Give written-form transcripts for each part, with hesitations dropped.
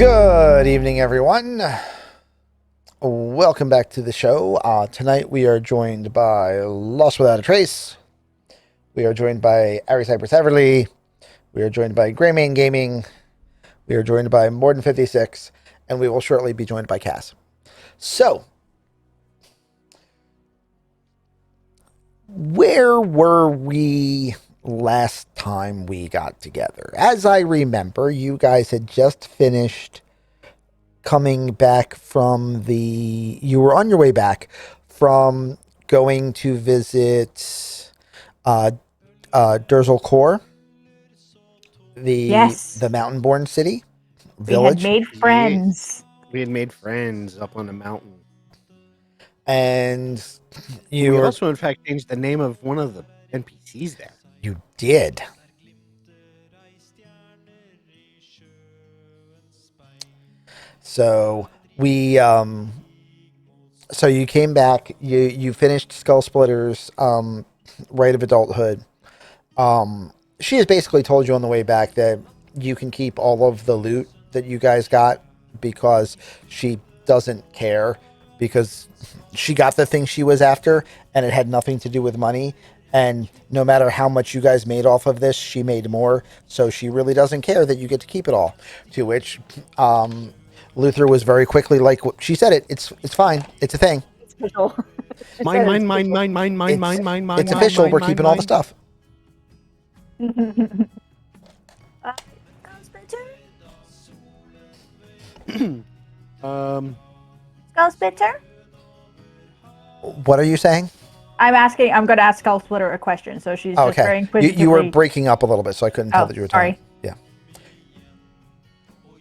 Good evening, everyone. Welcome back to the show. Tonight we are joined by Lost Without a Trace. We are joined by Ari Cypress Everly. We are joined by Greymane Gaming. We are joined by More Than 56. And we will shortly be joined by Cass. So, where were we last time we got together? As I remember, you guys had just finished coming back from you were on your way back from going to visit Durzel Core, Yes, the mountain-born city we had village, made friends. We had made friends up on the mountain. and you We were also, in fact, changed the name of one of the NPCs there. you did. So we so you came back, you finished Skull Splitter's Rite of Adulthood. She has basically told you on the way back that you can keep all of the loot that you guys got because she doesn't care, because she got the thing she was after and it had nothing to do with money. And no matter how much you guys made off of this, she made more. So she really doesn't care that you get to keep it all. To which Luther was very quickly like, she said it. It's fine. It's a thing. It's official. Mine. It's official. We're keeping all the stuff. Skull Splitter? What are you saying? I'm going to ask Skull Splitter a question, so she's just very Okay. inquisitively... You were breaking up a little bit, so I couldn't tell that you were talking. Sorry.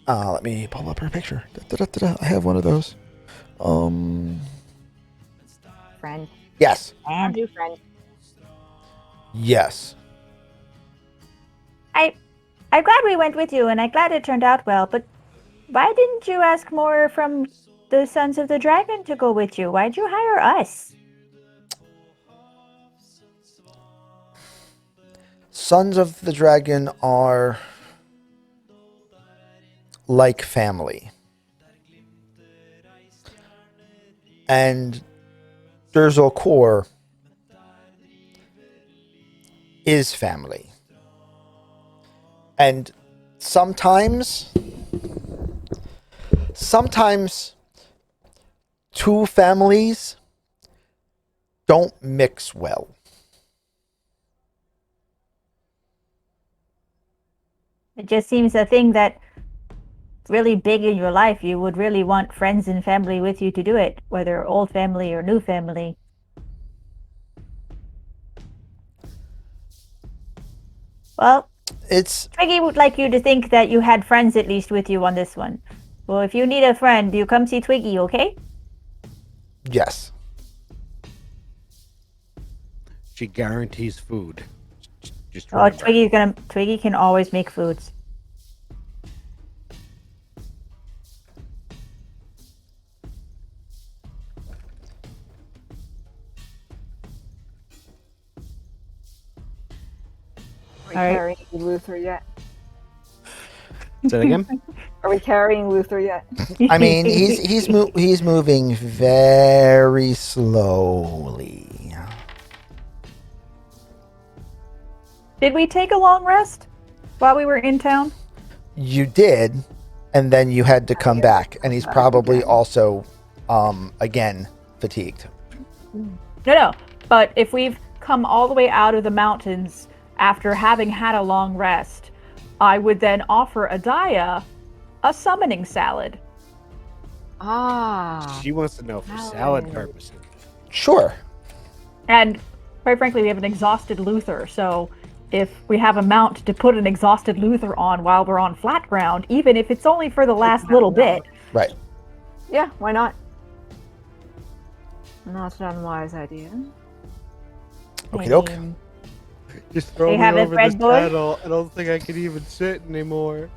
Yeah. Let me pull up her picture. I have one of those. Friend. Yes. And new friend. Yes. I'm glad we went with you, and I'm glad it turned out well, but why didn't you ask more from the Sons of the Dragon to go with you? Why'd you hire us? Sons of the Dragon are like family. And Durzel Core is family. And sometimes two families don't mix well. It just seems a thing that really big in your life. You would really want friends and family with you to do it, whether old family or new family. Well, Twiggy would like you to think that you had friends at least with you on this one. Well, if you need a friend, you come see Twiggy, okay? Yes. She guarantees food. Just Oh, remember. Twiggy can always make foods. Are we All right. carrying Luther yet? Say that again? Are we carrying Luther yet? I mean, he's moving very slowly. Did we take a long rest while we were in town? You did, and then you had to come back, and he's probably also, again, fatigued. No. But if we've come all the way out of the mountains after having had a long rest, I would then offer Adaya a summoning salad. Ah. She wants to know for salad purposes. Sure. And quite frankly, we have an exhausted Luther, so if we have a mount to put an exhausted Luther on while we're on flat ground, even if it's only for the last little bit. Right. Yeah, why not? Not an unwise idea. Okie doke. Just throw They me have it, over bread this boy? saddle. I don't think I can even sit anymore.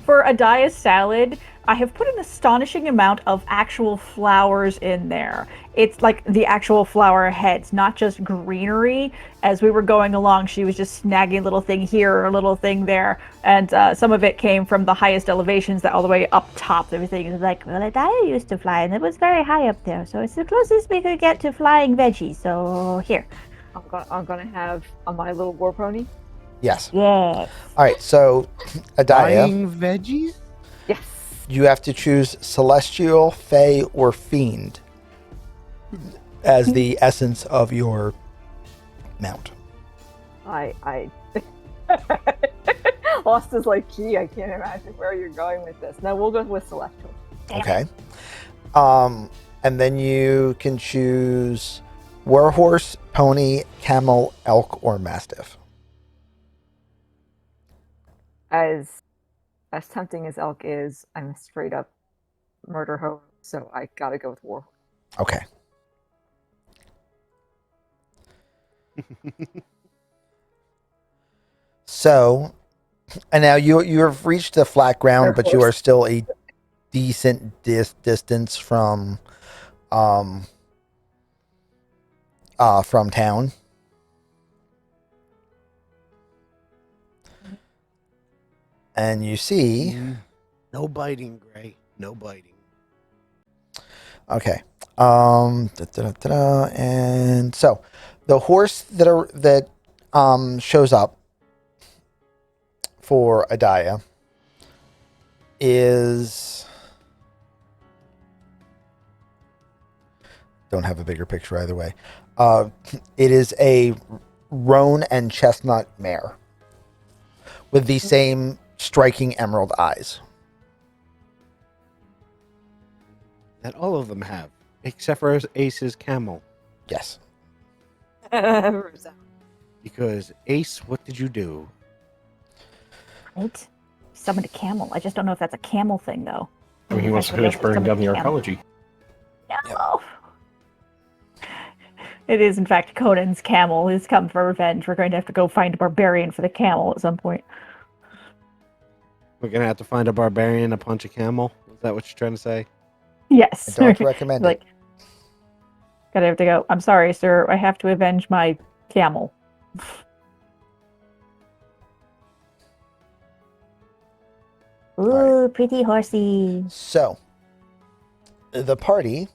For Adia's salad, I have put an astonishing amount of actual flowers in there. It's like the actual flower heads, not just greenery. As we were going along, she was just snagging a little thing here or a little thing there, and some of it came from the highest elevations, that all the way up top. Everything was like, well, Adia used to fly, and it was very high up there, so it's the closest we could get to flying veggies. So here, I'm gonna have my little war pony. Yes. yeah. All right. So, Adia, Buying veggies? Yes. you have to choose celestial, fey, or fiend as the essence of your mount. I Lost is like key. I can't imagine where you're going with this. No, we'll go with celestial. Okay. And then you can choose warhorse, pony, camel, elk, or mastiff. As tempting as elk is, I'm a straight up murder hoe, so I gotta go with war. Okay. So, and now you have reached the flat ground, but you are still a decent distance from town. And you see, No biting, Gray. No biting. okay. And so the horse that shows up for Adia is, don't have a bigger picture either way. It is a roan and chestnut mare with the same striking emerald eyes. That all of them have, except for Ace's camel. Yes. Because Ace, what did you do? Right? Summoned a camel. I just don't know if that's a camel thing, though. I mean, he wants to finish burning down the arcology. No. It is, in fact, Conan's camel. He's come for revenge. We're going to have to go find a barbarian for the camel at some point. We're gonna have to find a barbarian to punch a camel. Is that what you're trying to say? Yes. I don't recommend like, it. gotta have to go. I'm sorry, sir. I have to avenge my camel. Ooh, pretty horsey. So, the party,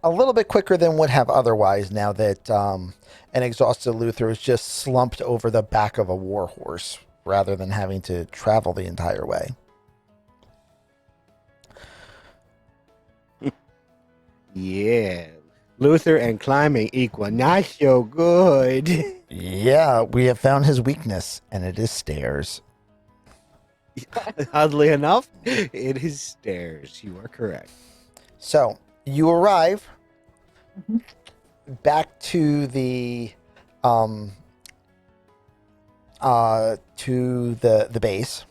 a little bit quicker than would have otherwise, now that an exhausted Luther is just slumped over the back of a war horse rather than having to travel the entire way. Yeah. Luther and climbing equal not so good. Yeah, we have found his weakness, and it is stairs. Oddly enough, it is stairs. You are correct. So, you arrive back to the base,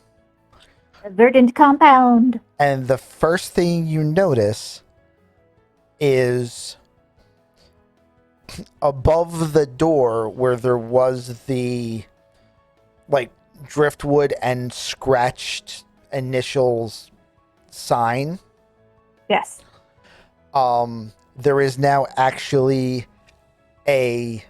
Verdant compound. and the first thing you notice is above the door where there was the like driftwood and scratched initials sign. Yes. There is now actually a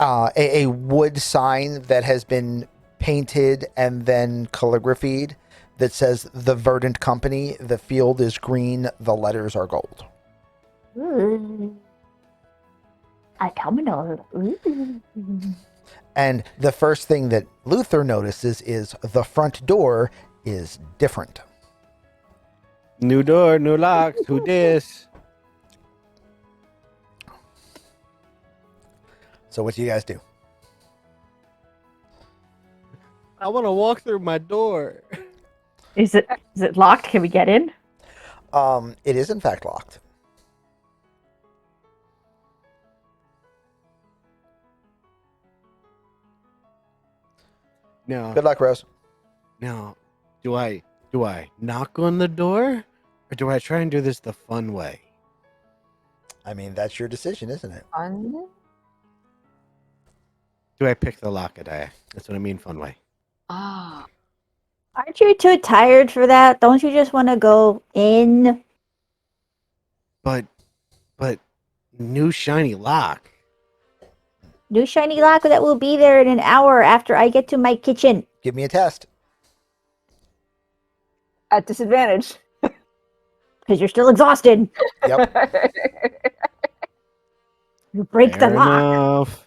wood sign that has been painted and then calligraphied that says the Verdant Company. The field is green, the letters are gold. Ooh. Autumnal. Ooh. And the first thing that Luther notices is the front door is different. New door, new locks. Who dis? So what do you guys do? I want to walk through my door. Is it locked? Can we get in? It is in fact locked. No, Good luck, Rose. no. Do I knock on the door, or do I try and do this the fun way? I mean, that's your decision, isn't it? Fun. Do I pick the lock a die? That's what I mean, fun way. Ah, Aren't you too tired for that? Don't you just want to go in? But new shiny lock. New shiny lock that will be there in an hour after I get to my kitchen. Give me a test. at disadvantage. Because you're still exhausted. Yep. You break Fair the lock. enough.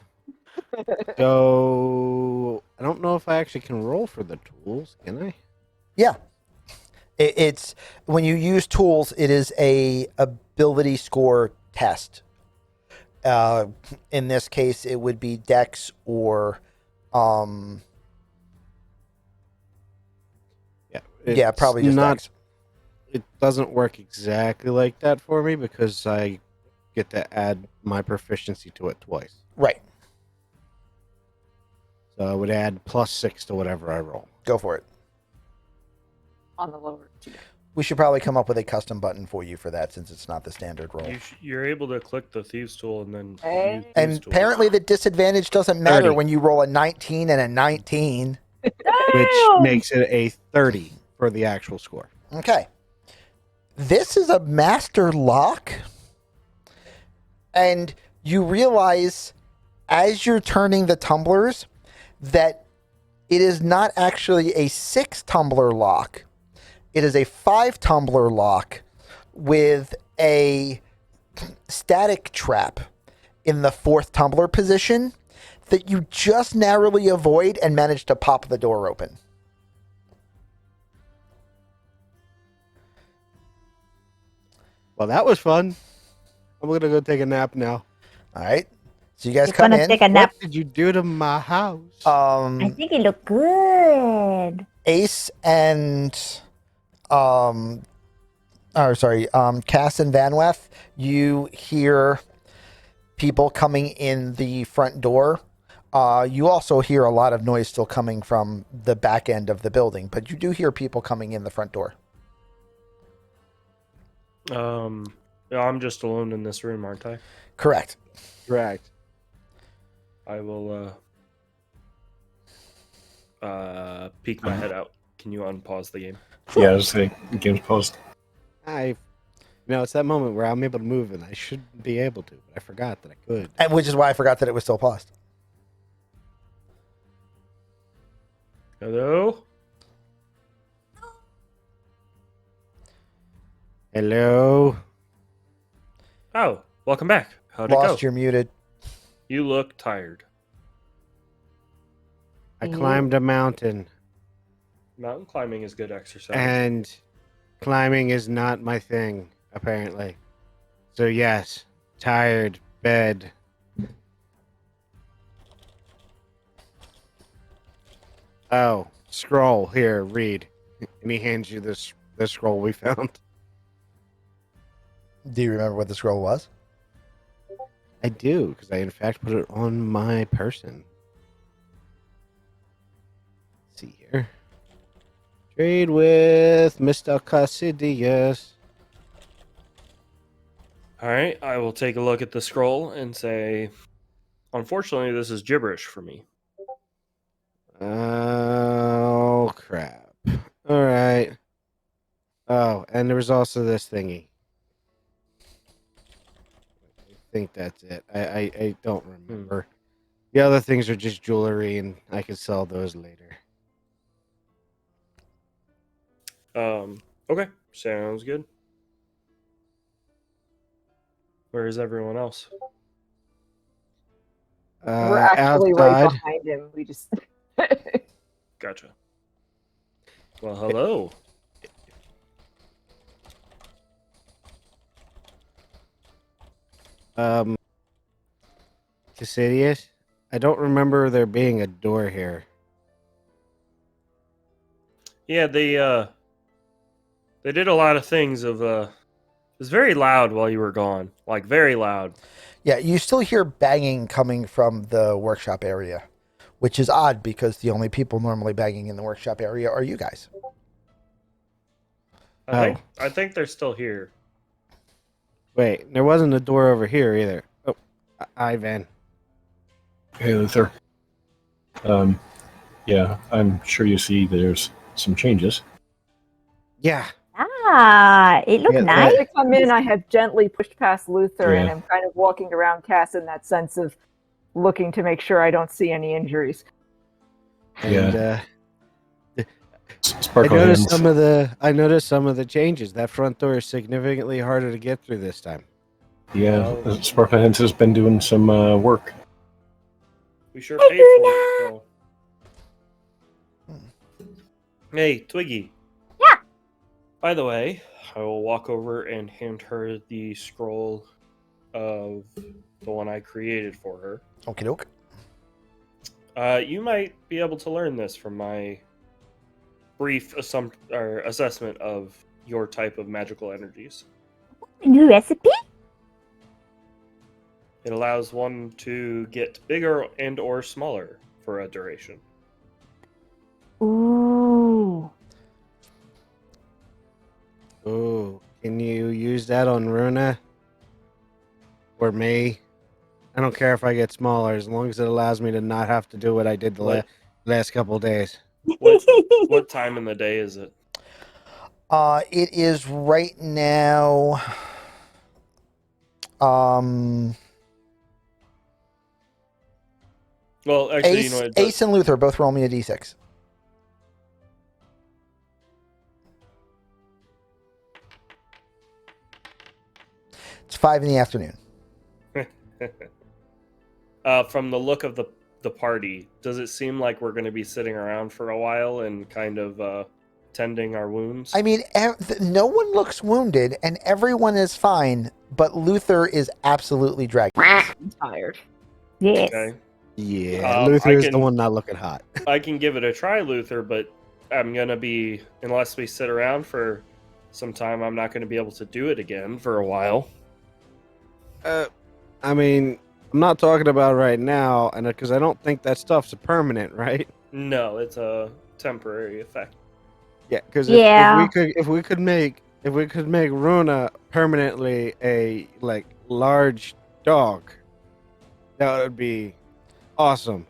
So I don't know if I actually can roll for the tools, can I? Yeah. It's when you use tools, it is a ability score test. In this case, it would be Dex or, Yeah. yeah, it's probably just not. Dex. It doesn't work exactly like that for me because I get to add my proficiency to it twice. Right. So I would add +6 to whatever I roll. Go for it. On the lower two. We should probably come up with a custom button for you for that since it's not the standard roll. You're able to click the thieves tool and then Hey. use And thieves tool. apparently the disadvantage doesn't matter 30. when you roll a 19 and a 19. Which Damn! makes it a 30 for the actual score. Okay. This is a master lock. And you realize as you're turning the tumblers that it is not actually a 6 tumbler lock. It is a 5 tumbler lock with a static trap in the 4th tumbler position that you just narrowly avoid and manage to pop the door open. Well, that was fun. I'm gonna go take a nap now. All right. So you guys You're come gonna in. take a nap. What did you do to my house? I think it looked good. Ace and Cass and Vanweth, you hear people coming in the front door. You also hear a lot of noise still coming from the back end of the building, but you do hear people coming in the front door. Yeah, I'm just alone in this room, aren't I? Correct. Correct. I will peek my head out. Can you unpause the game? Sure. Yeah, just say game's paused. It's that moment where I'm able to move and I shouldn't be able to, but I forgot that I could. And which is why I forgot that it was still paused. Hello? Hello. Oh, welcome back. How'd it Lost, go? you're muted. You look tired. I climbed a mountain, Mountain climbing is good exercise. and climbing is not my thing, apparently. So yes, tired, bed. Oh, scroll here, read. And he hands you this scroll we found. Do you remember what the scroll was? I do, because I in fact put it on my person. Let's see here. Trade with Mr. Cassidius. All right, I will take a look at the scroll and say, unfortunately, this is gibberish for me. Oh, crap. All right. Oh, and there was also this thingy. I think that's it. I don't remember. The other things are just jewelry, and I can sell those later. Okay, sounds good. Where is everyone else? We're actually right outside. behind him. We just. Gotcha. Well, hello. Cassidius? I don't remember there being a door here. Yeah, they did a lot of things of it was very loud while you were gone. Like very loud. Yeah, you still hear banging coming from the workshop area, which is odd because the only people normally banging in the workshop area are you guys. I think they're still here. Wait, there wasn't a door over here either. Oh, Ivan. Hey, Luther. Yeah, I'm sure you see there's some changes. Yeah. Ah, it looked Yeah, nice. As I come in, I have gently pushed past Luther and Yeah. am kind of walking around Cass in that sense of looking to make sure I don't see any injuries. And I Sparkle noticed hands. some of the changes. That front door is significantly harder to get through this time. Yeah, Sparkle hands has been doing some work. We sure paid for it. So. Hey, Twiggy. Yeah. By the way, I will walk over and hand her the scroll of the one I created for her. Okie doke. You might be able to learn this from my brief assessment of your type of magical energies. New recipe? It allows one to get bigger and or smaller for a duration. Ooh. Oh, can you use that on Runa? Or me? I don't care if I get smaller, as long as it allows me to not have to do what I did the What? last couple days. What time in the day is it? It is right now. Well, actually, Ace, it Ace and Luther both roll me a d6. It's 5 in the afternoon. from the look of the party, does it seem like we're going to be sitting around for a while and kind of tending our wounds? I mean, no one looks wounded and everyone is fine, but Luther is absolutely dragging. I'm tired. Yes. Okay. Yeah, I Luther is the can- one not looking hot. I can give it a try, Luther, but I'm going to be, unless we sit around for some time, I'm not going to be able to do it again for a while. I mean, I'm not talking about right now, and because I don't think that stuff's permanent, right? No, it's a temporary effect. Yeah, because Yeah. if we could make Runa permanently a large dog, that would be awesome.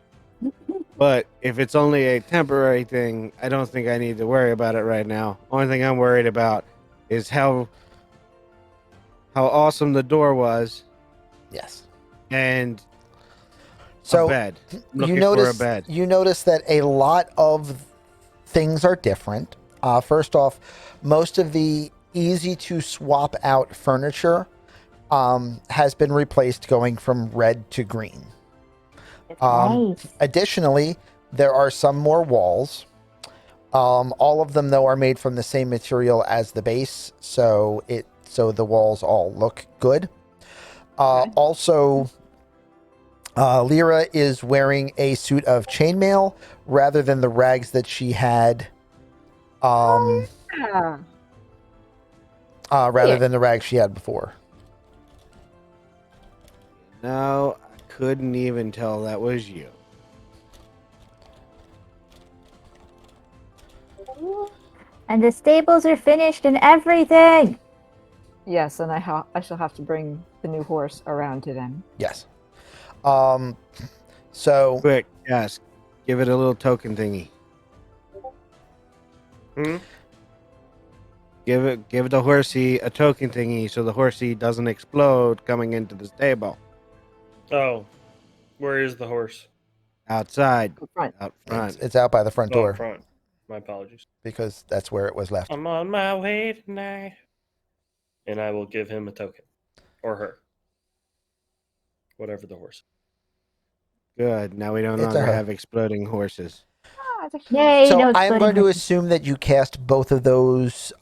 But if it's only a temporary thing, I don't think I need to worry about it right now. Only thing I'm worried about is how awesome the door was Yes. and a So bed. I'm you looking notice for a bed. you notice that a lot of things are different. First off, most of the easy to swap out furniture has been replaced, going from red to green. Nice. Additionally, there are some more walls. All of them, though, are made from the same material as the base, so the walls all look good. Also, Lyra is wearing a suit of chainmail rather than the rags that she had. Yeah. Rather Yeah. than the rags she had before. No, I couldn't even tell that was you. And the stables are finished and everything. Yes, and I shall have to bring the new horse around to them. Yes. So Quick, yes, give it a little token thingy. Hmm? Give the horsey a token thingy so the horsey doesn't explode coming into the stable. Oh, where is the horse? Outside, Up front. out front. it's out by the front Oh, door up front. My apologies. because that's where it was left. I'm on my way tonight. And I will give him a token. Or her. Whatever the horse. Good. Now we no It's a longer her. have exploding horses. Yay, So no I'm exploding going to horses. assume that you cast both of those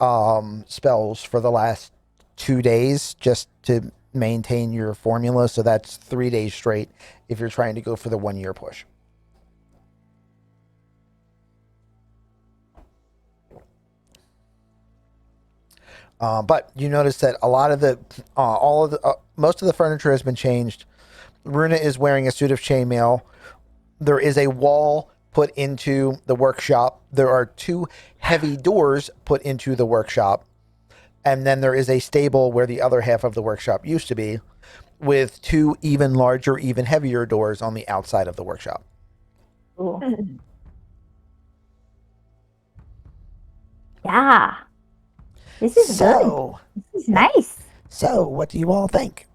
spells for the last 2 days just to maintain your formula. So that's 3 days straight if you're trying to go for the 1 year push. But you notice that a lot of the, most of the furniture has been changed. Runa is wearing a suit of chainmail. There is a wall put into the workshop. There are 2 heavy doors put into the workshop. And then there is a stable where the other half of the workshop used to be, with 2 even larger, even heavier doors on the outside of the workshop. Ooh. Yeah. This is good. So, This is nice. so what do you all think?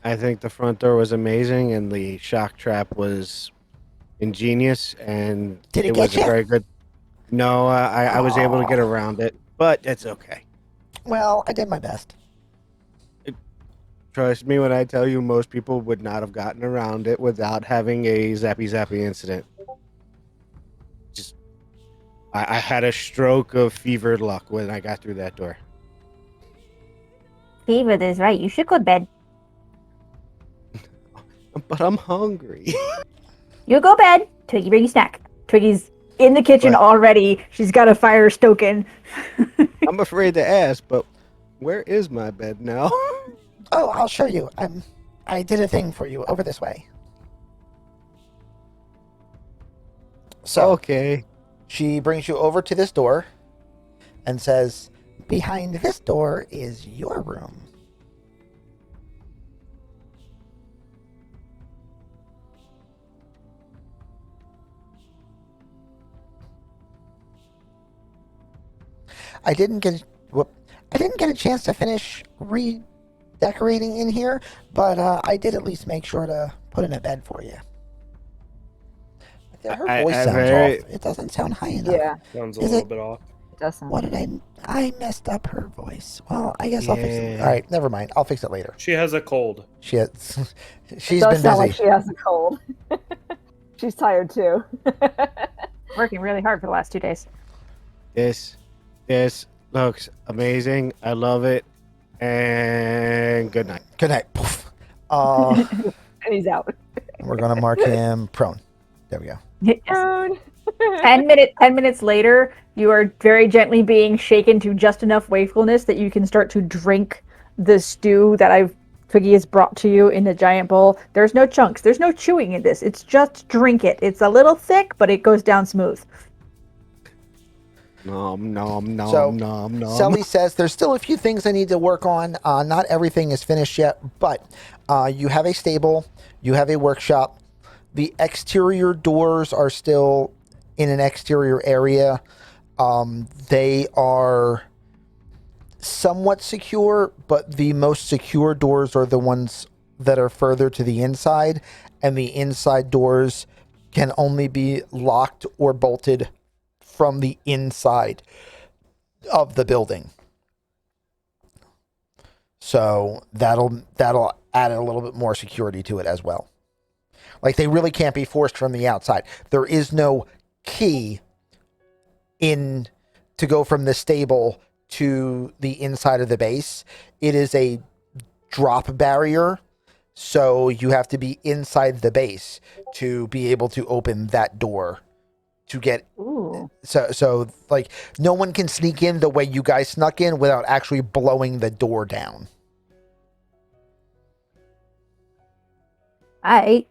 I think the front door was amazing, and the shock trap was ingenious, and Did it it get was a you? very good. No, I was able to get Aw. around it, but it's okay. Well, I did my best. Trust me when I tell you, most people would not have gotten around it without having a zappy incident. Just, I had a stroke of fevered luck when I got through that door. Fever is right. You should go to bed. But I'm hungry. You go bed. Twiggy, bring you snack. Twiggy's in the kitchen But- already. She's got a fire stoking. I'm afraid to ask, but where is my bed now? Oh, I'll show you. I did a thing for you over this way. So Okay. she brings you over to this door and says, "Behind this door is your room." I didn't get a chance to finish redecorating in here, but I did at least make sure to put in a bed for you. Her I- voice I sounds very- off. It doesn't sound high enough. Yeah, Sounds a Is little it- bit off. it does sound. What did I messed up her voice. Well, I guess I'll fix it. Yeah. All right, never mind. I'll fix it later. She has a cold. She has, It she's does been sound busy. like she has a cold. She's tired too. Working really hard for the last 2 days. This looks amazing. I love it. And good night. Good night. Poof. And he's out. We're gonna mark him prone. There we go. Down. 10 minutes later, you are very gently being shaken to just enough wakefulness that you can start to drink the stew that Twiggy has brought to you in a giant bowl. There's no chunks. There's no chewing in this. It's just drink it. It's a little thick, but it goes down smooth. Nom nom nom So, nom nom. Selly says there's still a few things I need to work on. Not everything is finished yet, but you have a stable, you have a workshop. The exterior doors are still in an exterior area. They are somewhat secure, but the most secure doors are the ones that are further to the inside, and the inside doors can only be locked or bolted from the inside of the building. So that'll add a little bit more security to it as well. Like, they really can't be forced from the outside. There is no key in to go from the stable to the inside of the base. It is a drop barrier, so you have to be inside the base to be able to open that door to get Ooh. so like, no one can sneak in the way you guys snuck in without actually blowing the door down. Alright.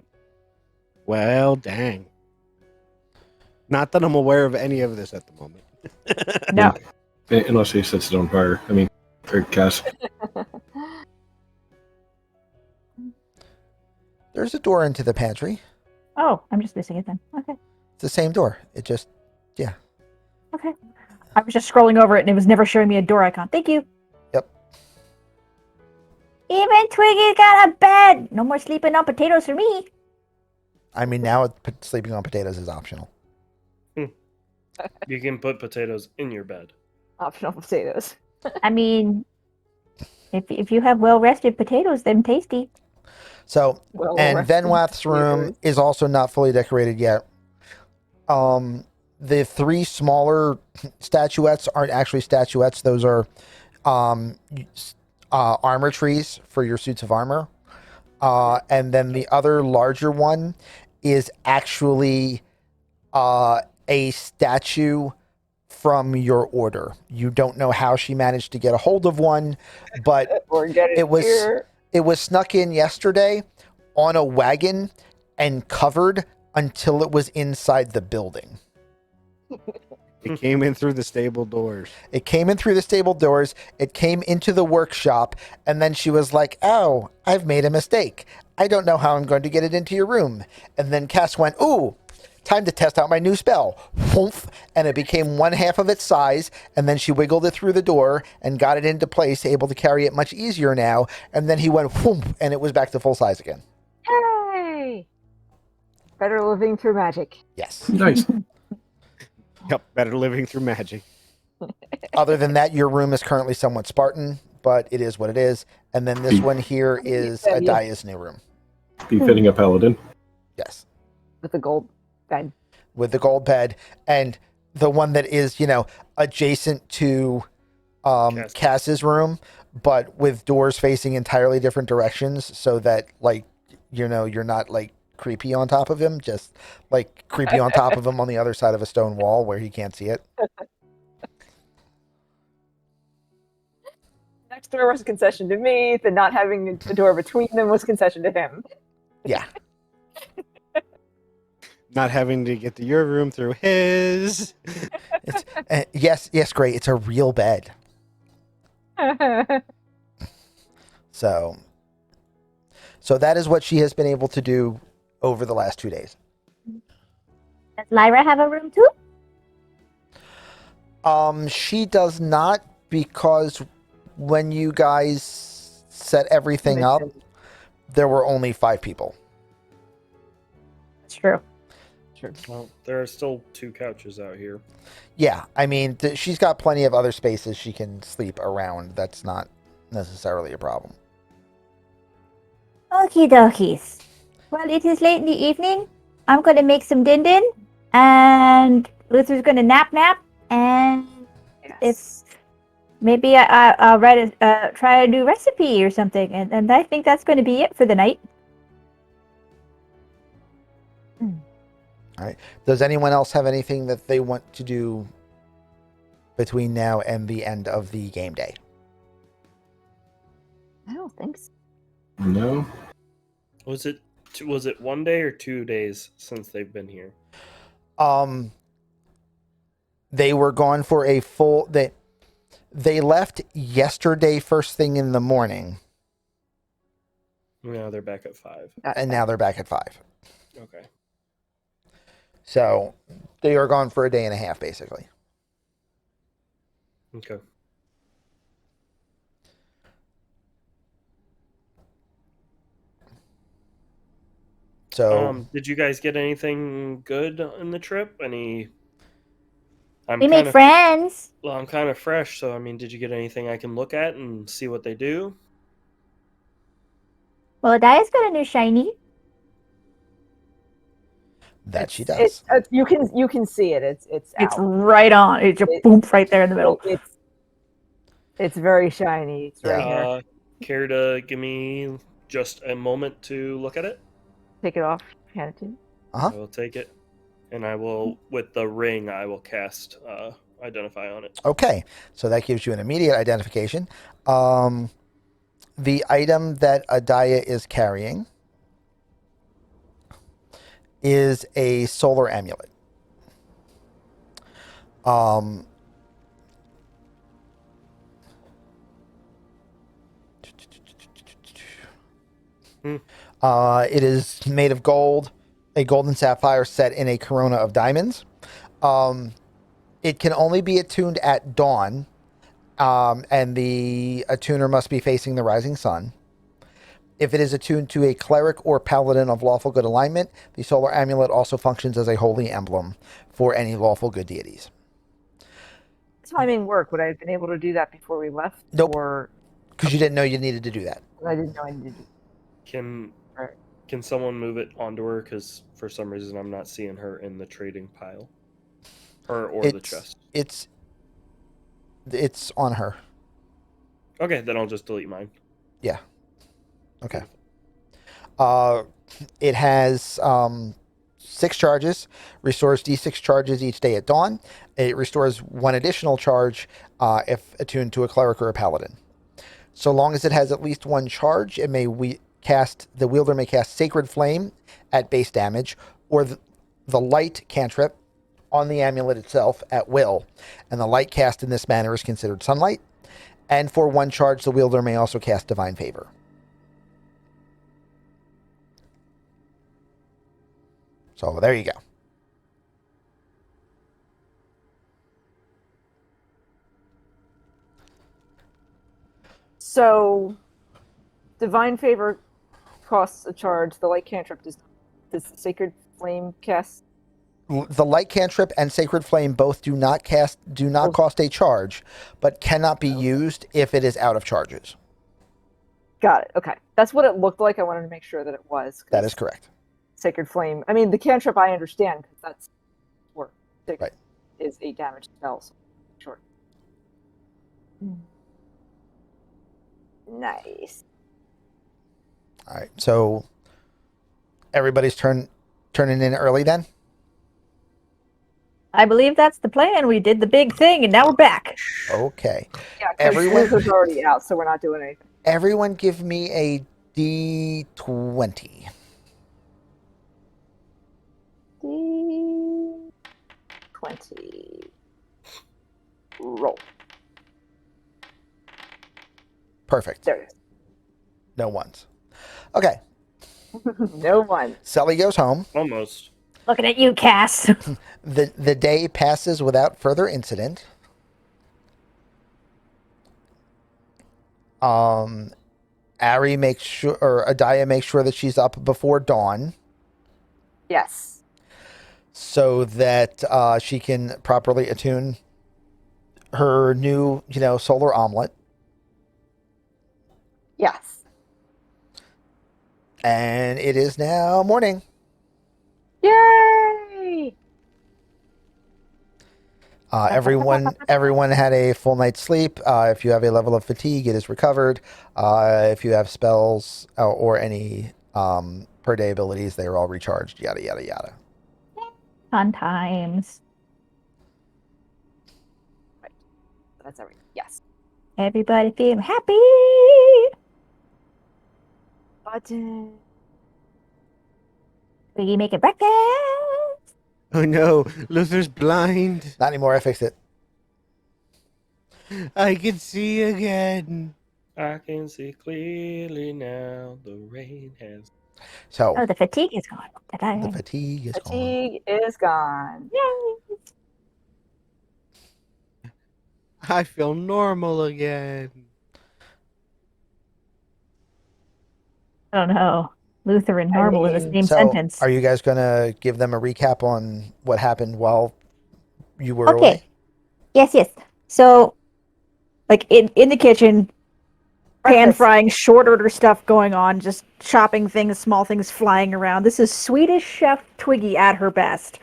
Well, dang. Not that I'm aware of any of this at the moment. No. Unless he sets it on fire. I mean, or Cass. There's a door into the pantry. Oh, I'm just missing it then. Okay. It's the same door. It just, Okay. I was just scrolling over it and it was never showing me a door icon. Thank you. Even Twiggy's got a bed. No more sleeping on potatoes for me. I mean, now sleeping on potatoes is optional. You can put potatoes in your bed. Optional potatoes. I mean, if you have well rested potatoes, they're tasty. So, Well, and rested Venwath's room potatoes. is also not fully decorated yet. The 3 smaller statuettes aren't actually statuettes. Those are armor trees for your suits of armor. And then the other larger one is actually a statue from your order. You don't know how she managed to get a hold of one, but Or get it it was- here. it was snuck in yesterday on a wagon and covered until it was inside the building. It came in through the stable doors. It came in through the stable doors. It came into the workshop, and then she was like, "Oh, I've made a mistake. I don't know how I'm going to get it into your room." And then Cass went, "Ooh, time to test out my new spell." Whoomph, and it became one half of its size, and then she wiggled it through the door and got it into place, able to carry it much easier now. And then he went, whoomp, and it was back to full size again. Yay! Better living through magic. Yes. Nice. Yep, better living through magic. Other than that, your room is currently somewhat Spartan, but it is what it is. And then this one here is Adaya's new room. Befitting a paladin. Yes. With the gold bed. With the gold bed, and the one that is, adjacent to Cass's room, but with doors facing entirely different directions, so that you're not creepy on top of him, just creepy on top of him on the other side of a stone wall where he can't see it. Next door was a concession to me. The not having a door between them was concession to him. Yeah. Not having to get to your room through his. It's yes, great. It's a real bed. So that is what she has been able to do over the last 2 days. Does Lyra have a room too? She does not, because when you guys set everything up, there were only 5 people. That's true. Well, there are still 2 couches out here. Yeah, I mean, she's got plenty of other spaces she can sleep around. That's not necessarily a problem. Okie dokies. Well, it is late in the evening. I'm going to make some din-din, and Luther's going to nap, and if maybe I'll try a new recipe or something, and I think that's going to be it for the night. All right. Does anyone else have anything that they want to do between now and the end of the game day? I don't think so. No. Was it 1 day or 2 days since they've been here? They were gone for a full. They left yesterday first thing in the morning, Now they're back at 5. and now they're back at 5. Okay. So they are gone for a day and a half, basically. Okay. So did you guys get anything good in the trip? We We made friends. Well, I'm kind of fresh, so I mean, did you get anything I can look at and see what they do? Well, Adaya's got a new shiny. that she does. You can see it. It's It's out. right on. It's just boom right there in the middle. It's very shiny. It's right here. Care to give me just a moment to look at it? Take it off. Hand it to me. Uh-huh. I will take it, and I will, with the ring, I will cast Identify on it. Okay, so that gives you an immediate identification. The item that Adaya is carrying is a solar amulet. It is made of gold, a golden sapphire set in a corona of diamonds. It can only be attuned at dawn, and the attuner must be facing the rising sun. If it is attuned to a cleric or paladin of lawful good alignment, the solar amulet also functions as a holy emblem for any lawful good deities. Timing work. Would I have been able to do that before we left? Nope. Or Because you didn't know you needed to do that. I didn't know I needed to. Can someone move it onto her? Because for some reason I'm not seeing her in the trading pile, or the chest. It's on her. Okay, then I'll just delete mine. Yeah. Okay. It has 6 charges, restores D6 charges each day at dawn. It restores 1 additional charge if attuned to a cleric or a paladin. So long as it has at least 1 charge, it may the wielder may cast Sacred Flame at base damage, or the light cantrip, on the amulet itself at will, and the light cast in this manner is considered sunlight. And for 1 charge, the wielder may also cast Divine Favor. So there you go. So, divine favor costs a charge. The light cantrip does the sacred flame cast. The light cantrip and sacred flame both do not cost a charge, but cannot be used if it is out of charges. Got it. Okay, that's what it looked like. I wanted to make sure that it was. That is correct. Sacred flame. I mean, the cantrip I understand because that's work. Right. Is a damage spell. So short. Nice. All right. So everybody's turning in early then? I believe that's the plan. We did the big thing, and now we're back. Okay. Yeah, Everyone- because Luther's already out, so we're not doing anything. Everyone give me a D20. D20. Roll. Perfect. There it No ones. Okay. is. No one. Sully goes home. Almost. Looking at you, Cass. The day passes without further incident. Ari makes sure, or Adaya makes sure that she's up before dawn Yes. so that she can properly attune her new, solar omelet. Yes. And it is now morning. Yay! Everyone had a full night's sleep. If you have a level of fatigue, it is recovered. If you have spells or any per day abilities, they are all recharged. Yada yada yada. Fun times. That's everything. Yes. Everybody feeling happy. Button. We making breakfast. Oh no, Luther's blind. Not anymore. I fixed it. I can see again. I can see clearly now. The rain has. So Oh, the fatigue is gone. the fatigue is gone. Fatigue is gone. Yay. I feel normal again. I don't know. Luther and normal in the mean, same So, sentence. are you guys gonna give them a recap on what happened while you were Okay. away? Yes. So, like in the kitchen, pan Breakfast. frying, short order stuff going on, just chopping things, small things flying around. This is Swedish Chef Twiggy at her best.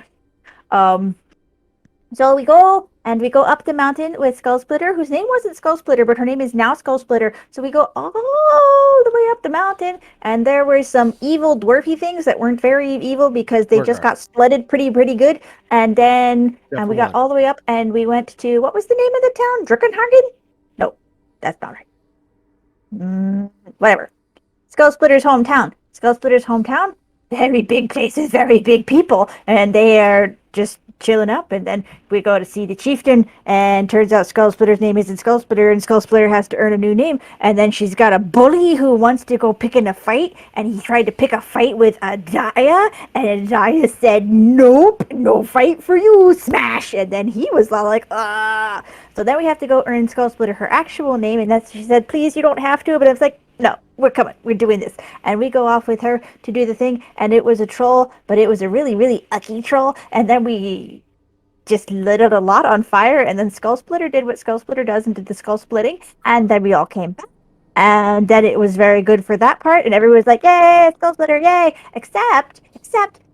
So we go up the mountain with Skull Splitter, whose name wasn't Skull Splitter, but her name is now Skull Splitter. So we go all the way up the mountain, and there were some evil dwarfy things that weren't very evil because they just Dwargar. got splitted pretty good. And then and we got Definitely. all the way up, and we went to, what was the name of the town? Drickenhagen? No, that's not right. Whatever. Skull Splitter's hometown. Skull Splitter's hometown. Very big places, very big people, and they are just chilling up. And then we go to see the chieftain, and turns out Skull Splitter's name isn't Skull Splitter, and Skull Splitter has to earn a new name. And then she's got a bully who wants to go pick in a fight, and he tried to pick a fight with Adaya, and Adaya said, "Nope, no fight for you, smash!" And then he was all like, "Ah!" So then we have to go earn Skull Splitter her actual name, and that's, she said, "Please, you don't have to," but I was like, "No, we're coming. We're doing this." And we go off with her to do the thing, and it was a troll, but it was a really, really ucky troll. And then we just lit it a lot on fire, and then Skull Splitter did what Skull Splitter does and did the skull splitting, and then we all came back. And then it was very good for that part, and everyone was like, "Yay, Skull Splitter, yay!" Except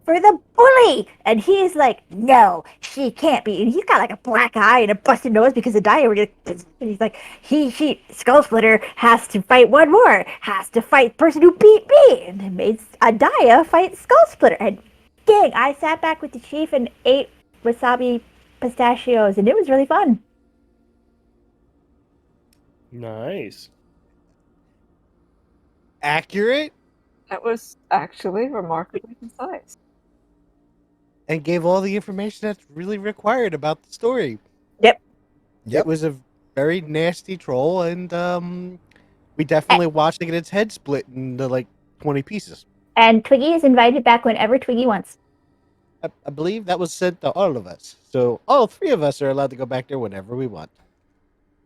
for the bully. And he's like, "No, she can't be." And he's got like a black eye and a busted nose because of Daya. And he's like, she Skull Splitter has to fight one more, has to fight the person who beat me. And it made Adaya fight Skull Splitter. And dang, I sat back with the chief and ate wasabi pistachios, and it was really fun. Nice. Accurate? That was actually remarkably concise. and gave all the information that's really required about the story. Yep. It was a very nasty troll, and we definitely watched it get its head split into like 20 pieces. And Twiggy is invited back whenever Twiggy wants. I believe that was sent to all of us. So all 3 of us are allowed to go back there whenever we want.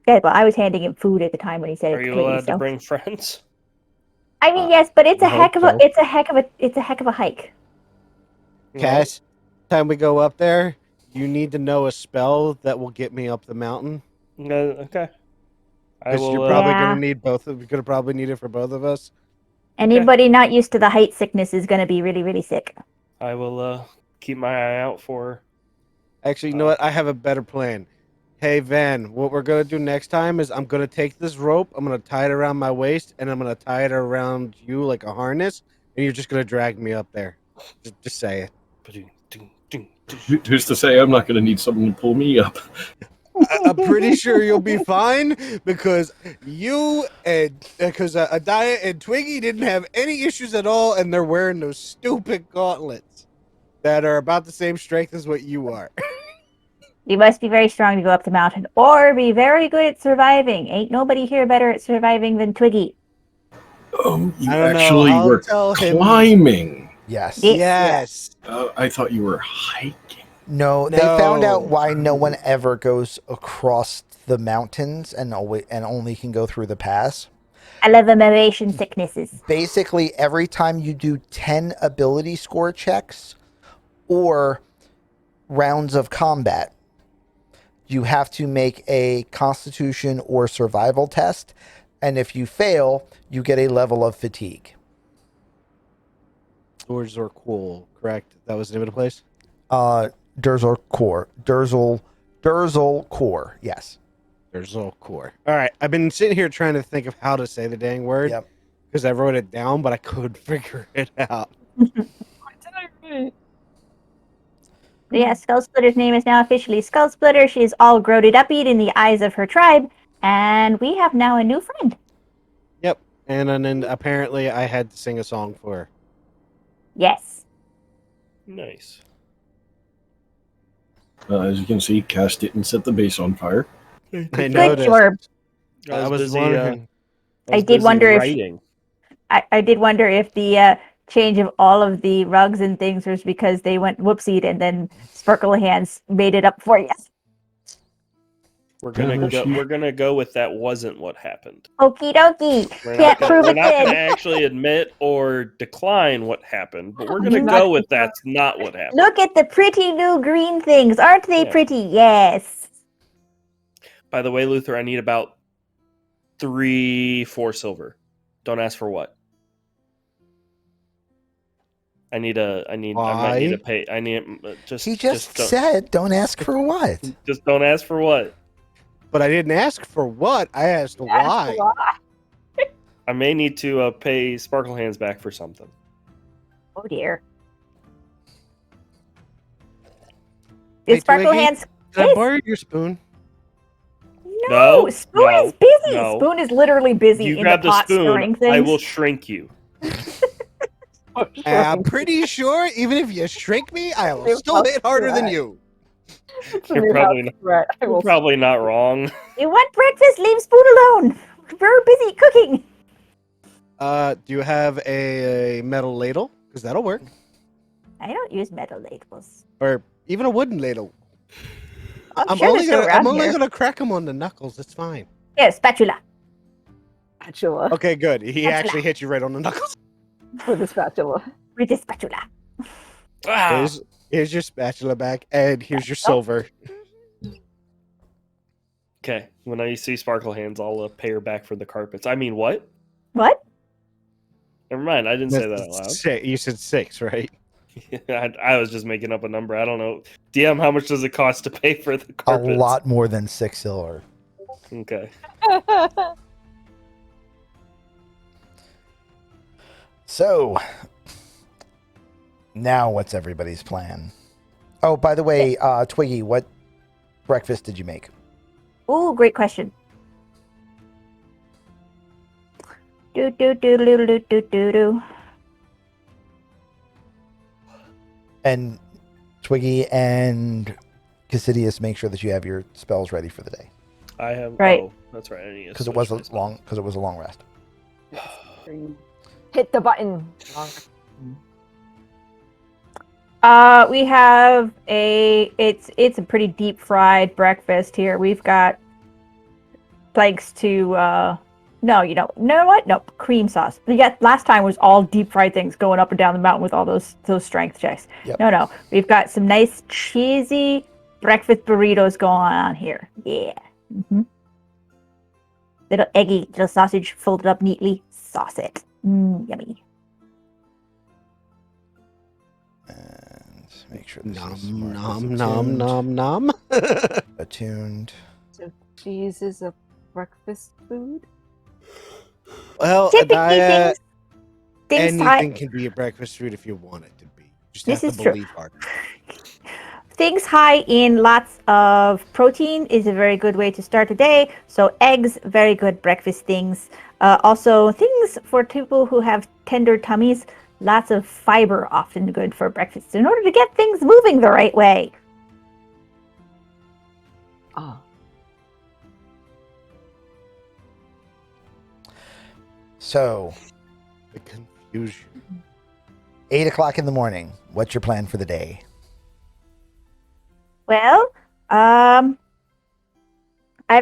Good. Well, I was handing him food at the time when he said Are it to you Twiggy. allowed So. to bring friends? I mean, yes, but it's a I heck hope of a so. it's a heck of a hike. Cass, time we go up there, you need to know a spell that will get me up the mountain. Okay. I Because will. you're probably Yeah. gonna need both. You're gonna probably need it for both of us. Anybody not used to the height sickness is going to be really, really sick. I will keep my eye out for. Actually, you know what? I have a better plan. Hey Van, what we're gonna do next time is I'm gonna take this rope, I'm gonna tie it around my waist, and I'm gonna tie it around you like a harness, and you're just gonna drag me up there. Just say it. Who's to say I'm not going to need someone to pull me up? I'm pretty sure you'll be fine because you and Adaya and Twiggy didn't have any issues at all, and they're wearing those stupid gauntlets that are about the same strength as what you are. You must be very strong to go up the mountain, or be very good at surviving. Ain't nobody here better at surviving than Twiggy. Oh, you I don't know, actually I'll were tell him- climbing. Yes. Yes. I thought you were hiking. No, they found out No. why no one ever goes across the mountains and only can go through the pass. I love the motion sicknesses. Basically, every time you do 10 ability score checks or rounds of combat, you have to make a constitution or survival test. And if you fail, you get a level of fatigue. Doors are cool, correct? That was the name of the place? Durzel Core. Durzel Core. Yes. There's all core. All right, I've been sitting here trying to think of how to say the dang word Yep. because I wrote it down, but I couldn't figure it out. Yeah, Skull Splitter's name is now officially Skull Splitter. She is all growed up in the eyes of her tribe, and we have now a new friend. Yep, and then apparently I had to sing a song for her. Yes. Nice. As you can see, Cass didn't set the base on fire. I Good noticed. job. I was busy, wondering. I did wonder if- writing. I did wonder if the change of all of the rugs and things was because they went whoopsied and then Sparkle Hands made it up for you. We're gonna Yeah, go. she- We're gonna go with that wasn't what happened. Okie dokie. We're Can't not gonna, prove we're it not gonna did. actually admit or decline what happened, but we're gonna Not- go with that's not what happened. Look at the pretty new green things. Aren't they Yeah. pretty? Yes. By the way, Luther, I need about 3-4 silver. Don't ask for what. I might need Why? to pay. I need just. He just don't, said, don't ask for what. Just don't ask for what. But I didn't ask for what. I asked why. I may need to pay Sparkle Hands back for something. Oh dear. Hey, Is Sparkle Twiggy? Hands? Can I Yes. borrow your spoon? No, No, Spoon no, is busy. no. Spoon is literally busy You in grab the the pot stirring spoon. things. I will shrink you. I'm pretty sure even if you shrink me, I will still hit harder than you. You're probably not, Right. I you're will probably not wrong. You want breakfast? Leave Spoon alone. We're busy cooking. Do you have a metal ladle? Because that'll work. I don't use metal ladles. Or even a wooden ladle. I'm sure only there's gonna, around I'm only here. gonna crack him on the knuckles. It's fine. Yeah, spatula. spatula Okay, good. He Spatula. actually hit you right on the knuckles. with the spatula. With the spatula. Ah, Here's your spatula back, and here's your silver. okay, when I see Sparkle Hands, I'll pay her back for the carpets. I mean, what? What? Never mind. I didn't say that out loud. You said 6, right? I was just making up a number. I don't know. DM, how much does it cost to pay for the A carpets? lot more than 6 silver. Okay. So, now what's everybody's plan? Oh, by the way, Twiggy, what breakfast did you make? Ooh, great question. Do do do do do do do do. And Twiggy and Cassidius, make sure that you have your spells ready for the day I have. Right. Oh, that's right. I need to because it switch was my a long rest. Hit the button. We have it's a pretty deep fried breakfast here. We've got planks to no, you know what? No, cream sauce. Yeah, last time was all deep fried things going up and down the mountain with all those strength checks. Yep. No. We've got some nice cheesy breakfast burritos going on here. Yeah. Little eggy, little sausage folded up neatly. Sauce it. Yummy. And make sure this Nom is marked as nom nom nom nom. attuned. So cheese is a breakfast food. Well, Typically, Adaya, things anything can be a breakfast food if you want it to be. Just This have is to true. believe hard. Things high in lots of protein is a very good way to start a day. So eggs, very good breakfast things. Also, things for people who have tender tummies. Lots of fiber, often good for breakfast in order to get things moving the right way. Oh. So, The confusion. 8 o'clock in the morning. What's your plan for the day? Well, I've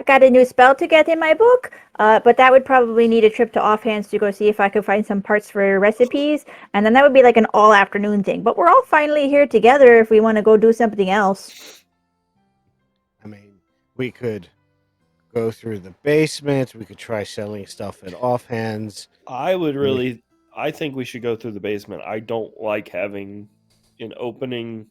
got a new spell to get in my book, but that would probably need a trip to Offhands to go see if I could find some parts for recipes, and then that would be like an all-afternoon thing. But we're all finally here together if we want to go do something else. I mean, we could go through the basement. We could try selling stuff at Offhands. I would really. I think we should go through the basement. I don't like having an opening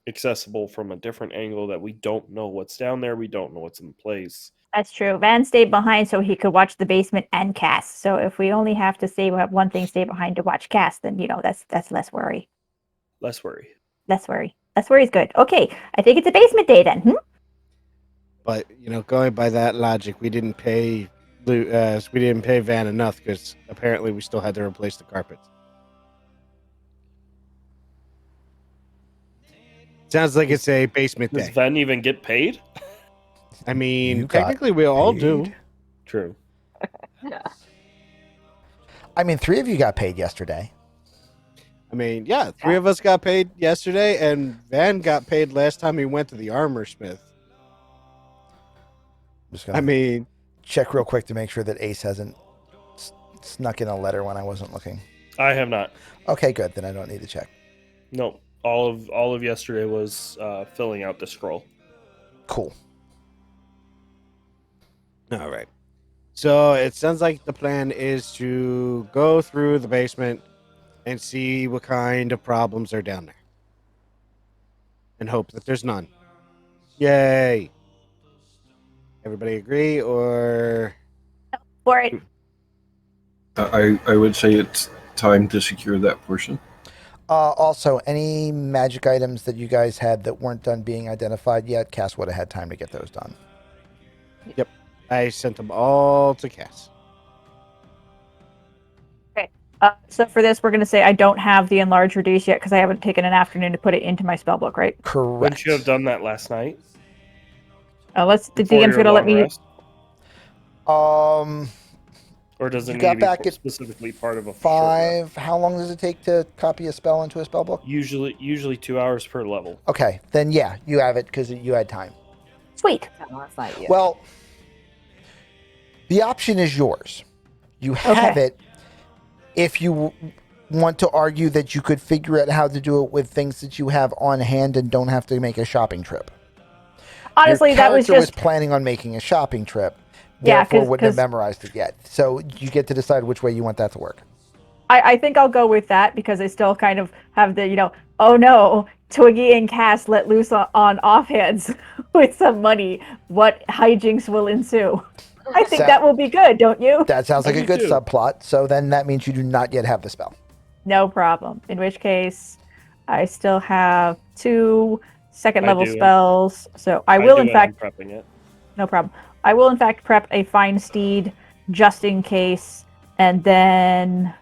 accessible from a different angle that we don't know what's down there. We don't know what's in place. That's true. Van stayed behind so he could watch the basement and cast. So if we only have to have one thing stay behind to watch cast, then that's less worry. Less worry. Less worry. Less worry is good. Okay, I think it's a basement day then. But going by that logic, we didn't pay Van enough because apparently we still had to replace the carpets. Sounds like it's a basement Does day. Ven even get paid? I mean, You got technically we all do. paid. True. I mean, 3 of you got paid yesterday. I mean, yeah, 3 of us got paid yesterday, and Van got paid last time he went to the armor smith. Just gonna I mean, check real quick to make sure that Ace hasn't snuck in a letter when I wasn't looking. I have not. Okay, good. Then I don't need to check. Nope. All of yesterday was filling out the scroll. Cool. all right. So it sounds like the plan is to go through the basement and see what kind of problems are down there. And hope that there's none. Yay. Everybody agree or For it. I would say it's time to secure that portion. Also, any magic items that you guys had that weren't done being identified yet, Cass would have had time to get those done. I sent them all to Cass. So for this, we're going to say I don't have the enlarge reduce yet because I haven't taken an afternoon to put it into my spellbook, right? Correct. Wouldn't you have done that last night? The before DM's your going to let long me. rest? Uh, Or does it You need got to be back at specifically part of a short rest? 5. How long does it take to copy a spell into a spell book? Usually 2 hours per level. Okay, then yeah, you have it because you had time. Sweet. No, that's not yet. Well, the option is yours. You have it if you want to argue that you could figure out how to do it with things that you have on hand and don't have to make a shopping trip. Honestly, Your that was character just. planning on making a shopping trip. Yeah, Therefore, 'cause- wouldn't have 'cause- memorized it yet. So you get to decide which way you want that to work. I think I'll go with that because I still kind of have the, oh no, Twiggy and Cass let loose on offhands with some money. What hijinks will ensue? I think Sa- that will be good, don't you? That sounds like I a do good too. subplot. So then that means you do not yet have the spell. No problem. In which case, I still have 2 second level do. spells. So I will, do in it, fact, I'm prepping it. no problem. I will, in fact, prep a fine steed just in case. And then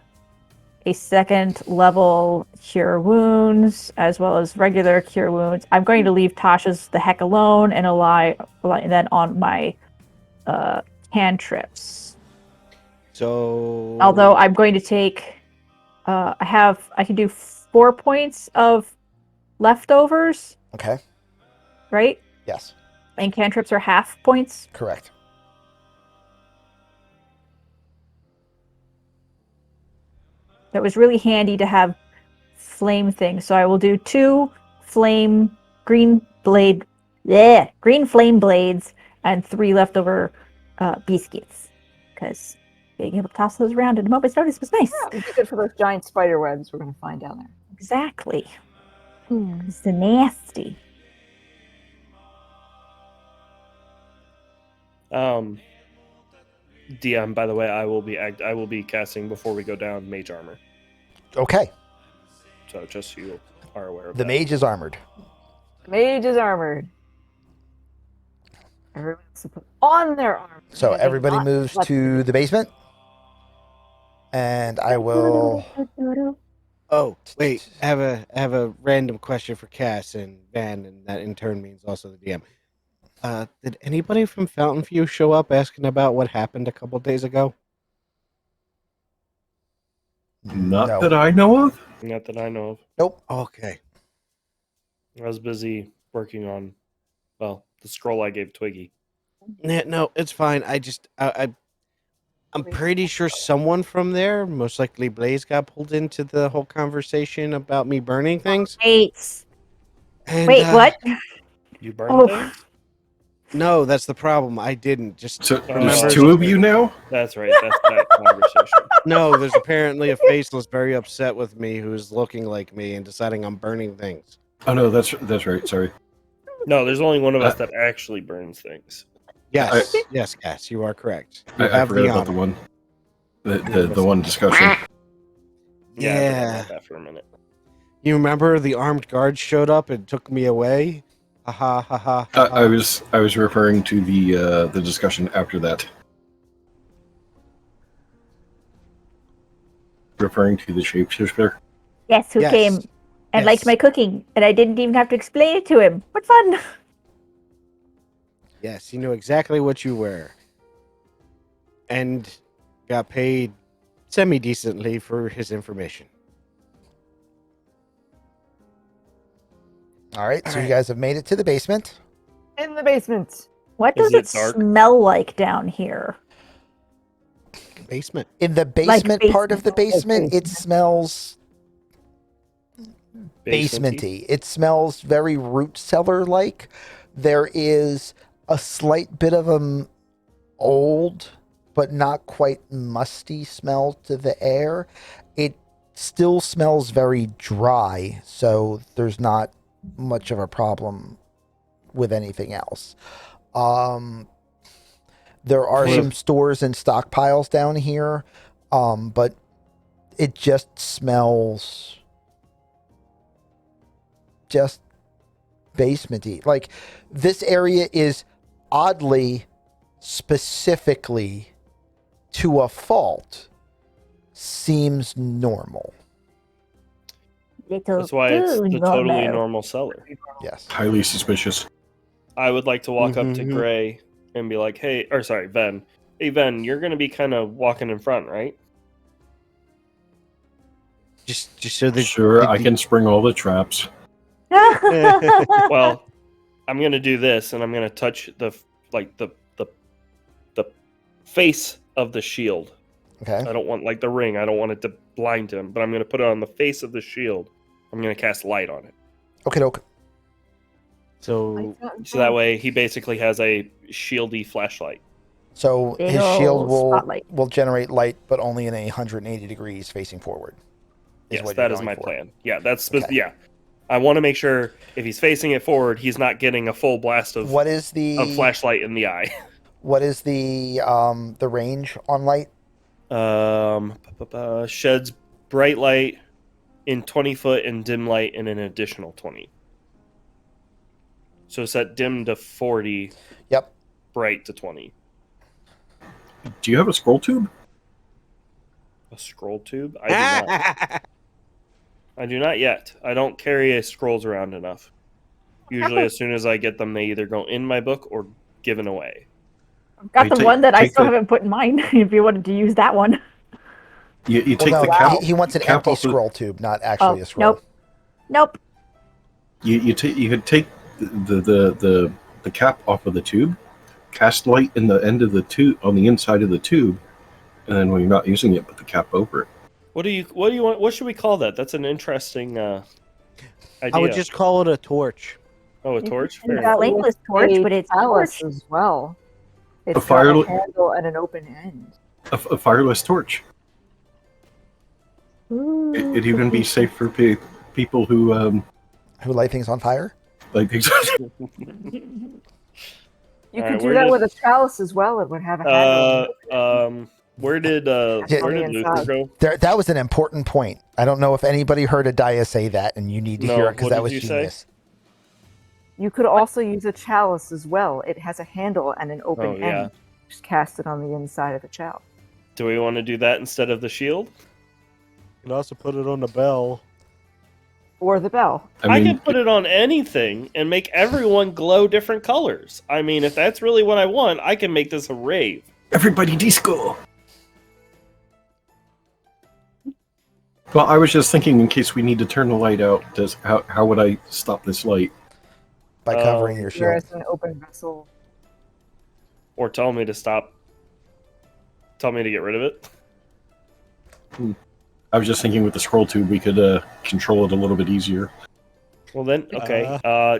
a second level cure wounds as well as regular cure wounds. I'm going to leave Tasha's the heck alone and rely then on my cantrips. So Although I'm going to take, I can do 4 points of leftovers, Okay. right? Yes. And cantrips are half points. Correct. That was really handy to have flame things. So I will do 2 flame green flame blades and 3 leftover biscuits. Because being able to toss those around at a moment's notice was nice. Yeah, it'd be good for those giant spider webs we're going to find down there. Exactly. It's the nasty. DM, by the way, I will be casting before we go down mage armor. Okay. So just so you are aware of The that. mage is armored. The mage is armored. Everyone has to put on their armor. So They do everybody not moves let to them- the basement. And I will. Oh, wait. I have a random question for Cass and Van, and that in turn means also the DM. Did anybody from Fountain View show up asking about what happened a couple days ago? Not No. that I know of. Not that I know of. Nope. Okay. I was busy working on, well, the scroll I gave Twiggy. No, it's fine. I'm pretty sure someone from there, most likely Blaze, got pulled into the whole conversation about me burning things. Wait, And, wait, what? You burned Oh. things? No, that's the problem. I didn't. Just So Remember- there's two of you now. That's right. That's that conversation. no. There's apparently a faceless very upset with me who's looking like me and deciding I'm burning things. Oh no, that's right. Sorry. No, there's only one of us that actually burns things. Yes, yes, Cass, you are correct. You I have forgot the about the honor. one. The one discussion. Yeah. I forgot Yeah. about that for a minute. You remember the armed guards showed up and took me away? Ha ha ha ha. ha. I was referring to the discussion after that. Referring to the shapeshifter. Yes, who Yes. came and liked Yes. my cooking, and I didn't even have to explain it to him. What fun! Yes, he knew exactly what you were. And got paid semi-decently for his information. All right. So All you right. guys have made it to the basement. In the basement. What Is does it it dark? smell like down here? Basement. In the basement part of the basement. basement, it smells basementy. It smells very root cellar like. There is a slight bit of an old, but not quite musty smell to the air. It still smells very dry, so there's not much of a problem with anything else. There are Cliff. some stores and stockpiles down here, but it just smells just basementy. Like, this area is oddly, specifically, to a fault, seems normal. Little That's why it's too the totally normal. normal cellar. Yes. Highly suspicious. I would like to walk up to Mhm. Gray and be like, hey, or sorry, Ven. Hey, Ven, you're going to be kind of walking in front, right? Just so that Sure, I can spring all the traps. Well, I'm going to do this, and I'm going to touch the face of the shield. Okay. I don't want, like, the ring. I don't want it to blind him, but I'm going to put it on the face of the shield. I'm going to cast light on it. Okay, doke. So So that way he basically has a shieldy flashlight. So Big his shield ol' spotlight. will generate light, but only in 180 degrees facing forward. Yes, what that you're is going my for. plan. Yeah, that's Okay. yeah. I want to make sure if he's facing it forward, he's not getting a full blast of What is the flashlight in the eye. what is the range on light? Sheds bright light in 20 foot and dim light in an additional 20. So set dim to 40, Yep. bright to 20. Do you have a scroll tube? A scroll tube? I do not. I do not yet. I don't carry scrolls around enough. Usually, as soon as I get them, they either go in my book or given away. I've got Hey, the one that I take still the- haven't put in mine. If you wanted to use that one. You Well, take no, the cap. he wants an cap empty off the- scroll tube, not actually Oh, a scroll. Nope. You could take the cap off of the tube, cast light in the end of the tube on the inside of the tube, and then when you're not using it, put the cap over it. What do you want? What should we call that? That's an interesting idea. I would just call it a torch. a torch. You can Fair do that enough. Flameless with torch, a but it's chalice torch. as well. It's got fire- a handle and an open end. A fireless torch. It'd even be safe for people who Who light things on fire? like things. You All could right, do where that did- with a chalice as well. It would have a handle. Where did On the Luther inside. go? That was an important point. I don't know if anybody heard Adaya say that, and you need to No, hear it because what that did was you say? genius. You could also use a chalice as well. It has a handle and an open Oh, yeah. end. Just cast it on the inside of the chalice. Do we want to do that instead of the shield? You can also put it on the bell. Or the bell. I can put it on anything and make everyone glow different colors. I mean, if that's really what I want, I can make this a rave. everybody disco. Well, I was just thinking, in case we need to turn the light out, how would I stop this light? By covering your shield. Whereas an open vessel. Or tell me to stop. Tell me to get rid of it. I was just thinking with the scroll tube, we could control it a little bit easier. Well then, okay.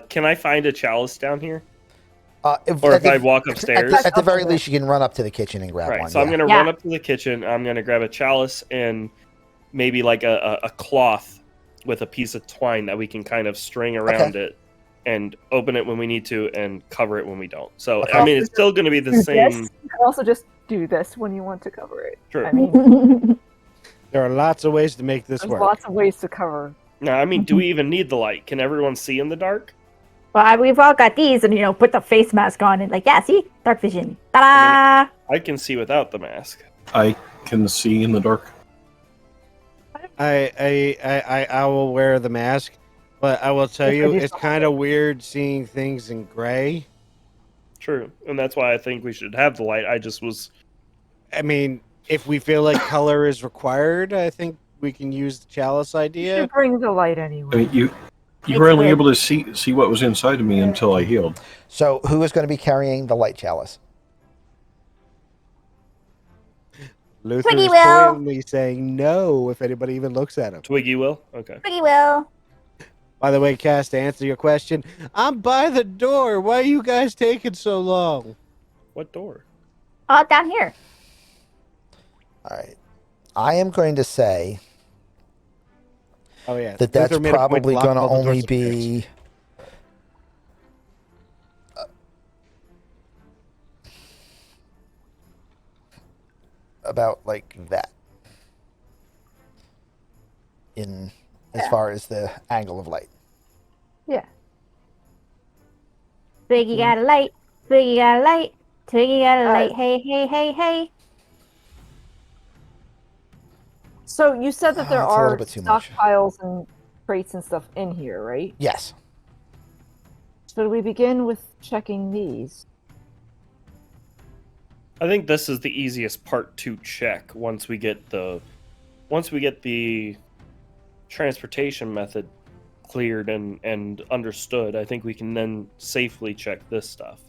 Can I find a chalice down here? Or if I walk upstairs? At the very least, you can run up to the kitchen and grab Right, one. so I'm yeah. going to run up to the kitchen. I'm going to grab a chalice and maybe like a cloth with a piece of twine that we can kind of string around it and open it when we need to and cover it when we don't. So, I mean, it's still going to be the Do same. this. You can also just do this when you want to cover it. True. I mean, There are lots of ways to make this there's work. lots of ways to cover. No, I mean, do we even need the light? Can everyone see in the dark? Well, we've all got these, and put the face mask on, and yeah, see, dark vision. Ta-da! I can see without the mask. I can see in the dark. I will wear the mask, but I will tell If I you, do it's kind of weird seeing things in gray. True, and that's why I think we should have the light. I just was. I mean, if we feel like color is required, I think we can use the chalice You idea. should bring the light I anyway. mean, you were only able to see what was inside of me until I healed. So, who is going to be carrying the light chalice? Luther Twiggy is will. plainly saying no if anybody even looks at him. Twiggy will? Okay. Pretty well. By the way, Cass, to answer your question, I'm by the door. Why are you guys taking so long? What door? Oh, down here. All right. I am going to say Oh yeah, that that's Luther made a point probably lock going to all the doors only upstairs. be about like that in as far as the angle of light. Twiggy got a light. Twiggy got a light. Twiggy got a light. Hey, hey, hey, hey. So you said that there It's a little are bit too much. stockpiles and crates and stuff in here, right? Yes. Should we begin with checking these? I think this is the easiest part to check once we get the transportation method cleared and understood. I think we can then safely check this stuff.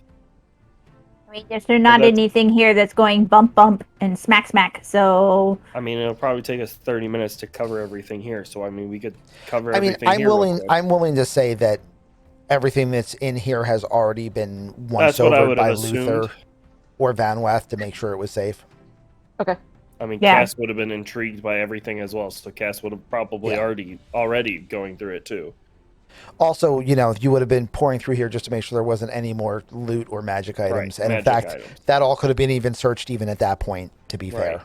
I mean, there's not that's- anything here that's going bump, bump, and smack, smack. So, I mean, it'll probably take us 30 minutes to cover everything here. So I mean, we could cover I mean, everything here. real quick. I'm willing to say that everything that's in here has already been once That's what I over would by have assumed. Luther or Van Wath to make sure it was safe. I mean, Yeah. Cass would have been intrigued by everything as well, so Cass would have probably Yeah. already going through it too. Also, you would have been pouring through here just to make sure there wasn't any more loot or magic items. Right, And magic in fact, items. that all could have been even searched even at that point, to be fair. Right.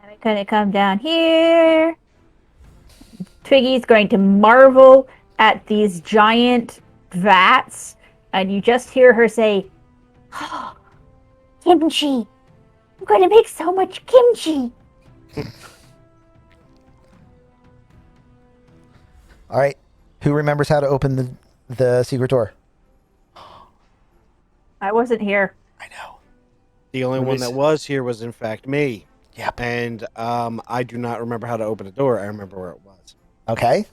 I'm gonna come down here. Twiggy's going to marvel at these giant vats, and you just hear her say, oh, kimchi. I'm gonna make so much kimchi. All right. Who remembers how to open the secret door? I wasn't here. I know. The only Let me one that see. was here was, in fact, me. Yep. And I do not remember how to open the door. I remember where it was. Okay.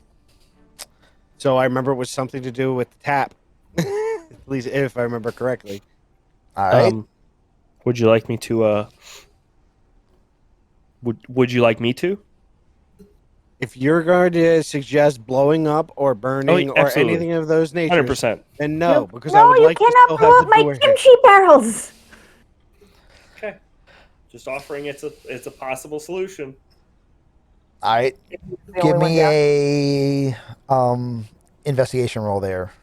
So I remember it was something to do with the tap. At least if I remember correctly. All right. Would you like me to? Would you like me to? If you're going to suggest blowing up or burning or absolutely. anything of those natures, 100%. then no, because no, I would you like to cannot still blow have up the my door. kimchi barrels. Okay. Just offering it's a possible solution. All right. The Give only one me down. a investigation roll there,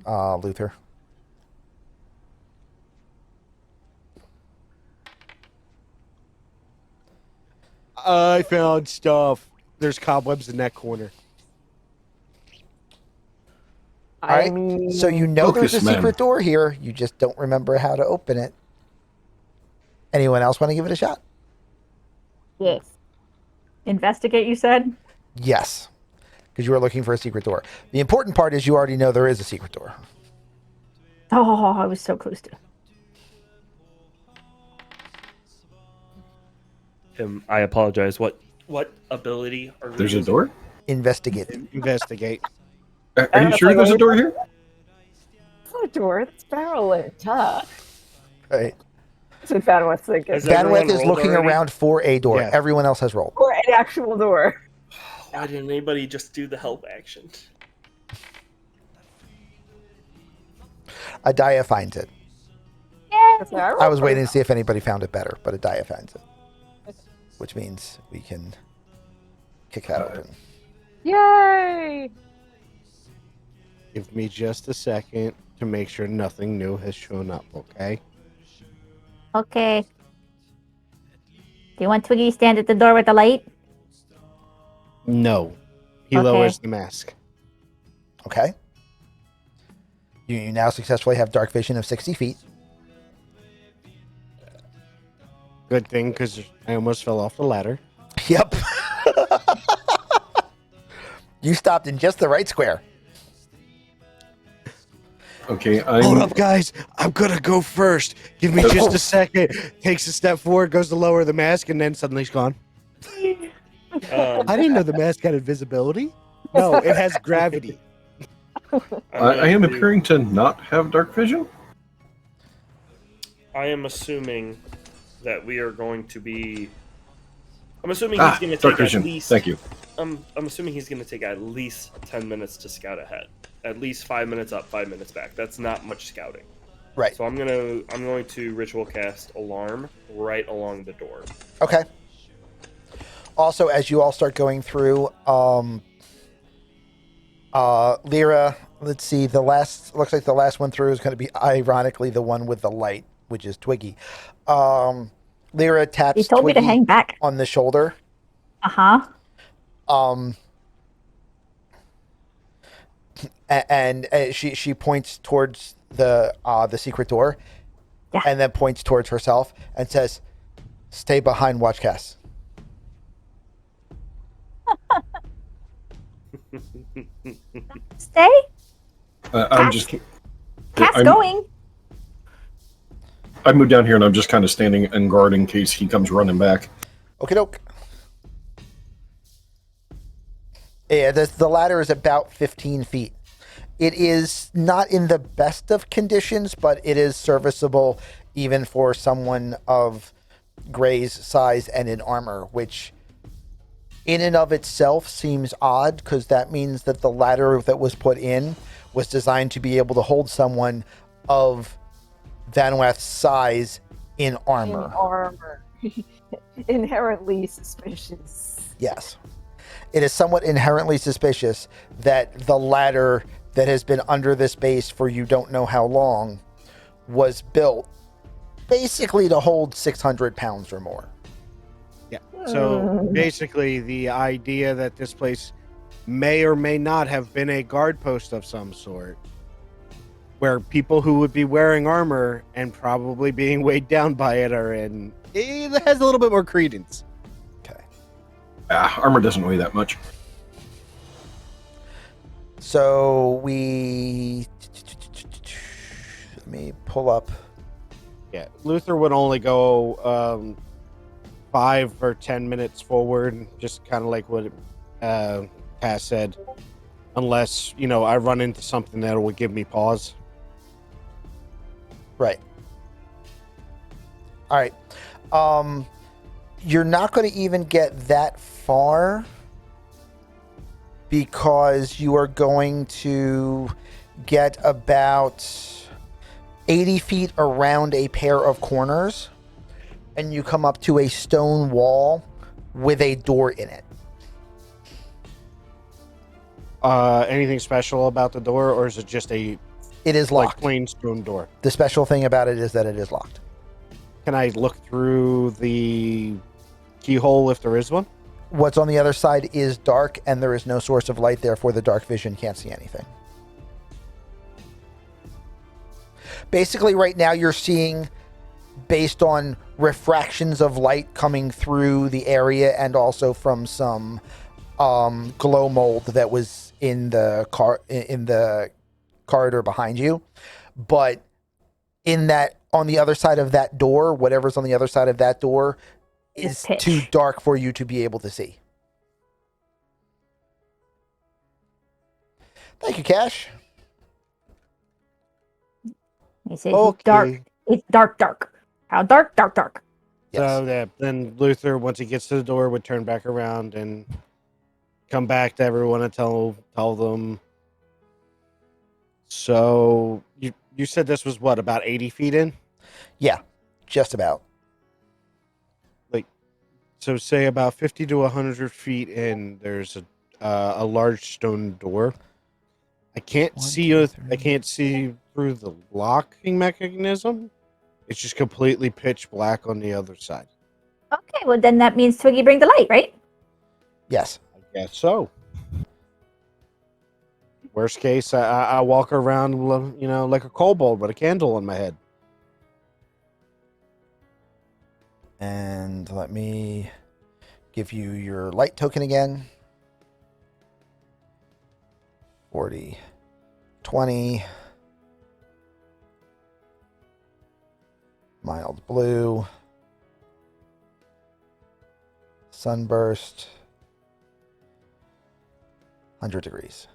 Luther. I found stuff. There's cobwebs in that corner. All right. I mean, So you know there's a Focus, man. secret door here. You just don't remember how to open it. Anyone else want to give it a shot? Yes. Investigate, you said? Yes. Because you were looking for a secret door. The important part is you already know there is a secret door. Oh, I was so close to. I apologize. What ability are we There's a using? door? Investigate. Investigate. Are you sure there's a door here? it's not a door. It's barrel lit. Huh? Right. So Vanweth thinking. Has everyone Vanweth is rolled looking already? around for a door. Yeah. Everyone else has rolled. Or an actual door. Why didn't anybody just do the help action? Adaya finds it. That's why I rolled was for waiting it. to see if anybody found it better, but Adaya finds it. Which means we can kick that open. Yay! Give me just a second to make sure nothing new has shown up, okay? Okay. Do you want Twiggy to stand at the door with the light? No. He Okay. lowers the mask. Okay. You now successfully have dark vision of 60 feet. Good thing, because I almost fell off the ladder. Yep. You stopped in just the right square. Okay, Hold I'm up, guys. I'm going to go first. Give me just a second. Takes a step forward, goes to lower the mask, and then suddenly he's gone. I didn't know the mask had invisibility. No, it has gravity. I am appearing to not have dark vision. I am assuming that we are going to be. I'm assuming he's going to Dark take at vision. least. Thank you. I'm assuming he's going to take at least 10 minutes to scout ahead. At least 5 minutes up, 5 minutes back. That's not much scouting. Right. So I'm going to ritual cast alarm right along the door. Okay. Also, as you all start going through, Lyra, let's see, looks like the last one through is going to be ironically the one with the light, which is Twiggy. Lyra taps He told me Twiggy to hang back. on the shoulder. Uh-huh. And she points towards the secret door, Yeah. and then points towards herself and says, "Stay behind, watch Cass." Stay. I'm just. Cass I'm- going. I moved down here and I'm just kind of standing and guard in case he comes running back. Okie doke. Yeah, the ladder is about 15 feet. It is not in the best of conditions, but it is serviceable even for someone of Gray's size and in armor, which in and of itself seems odd because that means that the ladder that was put in was designed to be able to hold someone of Vanweth's size in armor. In armor. Inherently suspicious. Yes. It is somewhat inherently suspicious that the ladder that has been under this base for you don't know how long was built basically to hold 600 pounds or more. Yeah. So basically, the idea that this place may or may not have been a guard post of some sort, where people who would be wearing armor and probably being weighed down by it are in It has a little bit more credence. Okay. Armor doesn't weigh that much. So we let me pull up. Yeah, Luther would only go 5 or 10 minutes forward, just kind of like what Cass said, unless I run into something that would give me pause. Right. All right. You're not going to even get that far because you are going to get about 80 feet around a pair of corners, and you come up to a stone wall with a door in it. Anything special about the door, or is it just a It is like locked. plain stone door? The special thing about it is that it is locked. Can I look through the keyhole if there is one? What's on the other side is dark, and there is no source of light, therefore the dark vision can't see anything. Basically, right now you're seeing, based on refractions of light coming through the area and also from some glow mold that was in the corridor behind you. But on the other side of that door, whatever's on the other side of that door is Is pitch. too dark for you to be able to see. Thank you, Cash. He says it's dark. It's dark, dark. How dark? Dark, dark. Yes. So yeah, then Luther, once he gets to the door, would turn back around and come back to everyone and tell them. So you said this was what, about 80 feet in? Yeah, just about. So say about 50 to 100 feet in, there's a large stone door. I can't One, see two, I three. can't see through the locking mechanism. It's just completely pitch black on the other side. Okay, well then that means Twiggy bring the light, right? Yes. I guess so. Worst case, I walk around, like a kobold with a candle on my head. And let me give you your light token again. 40, 20, mild blue, sunburst, 100 degrees.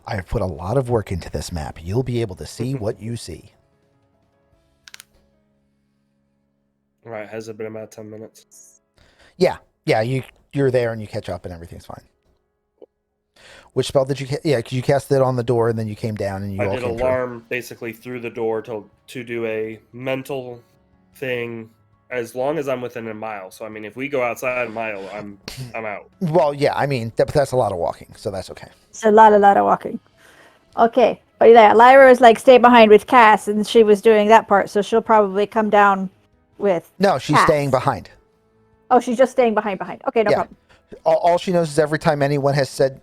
I have put a lot of work into this map. You'll be able to see what you see. All right, has it been about 10 minutes? Yeah, you're there and you catch up and everything's fine. Which spell did you cast? Yeah, you cast it on the door and then you came down and you I all did came through. alarm basically through the door to do a mental thing as long as I'm within a mile. So I mean, if we go outside a mile, I'm out. Well, yeah, I mean that's a lot of walking, so that's okay. It's a lot of walking. Okay. Oh yeah, Lyra was like stay behind with Cass, and she was doing that part, so she'll probably come down with. No, she's Cass. staying behind. Oh, she's just staying behind. Okay, no Yeah. problem. All she knows is every time anyone has said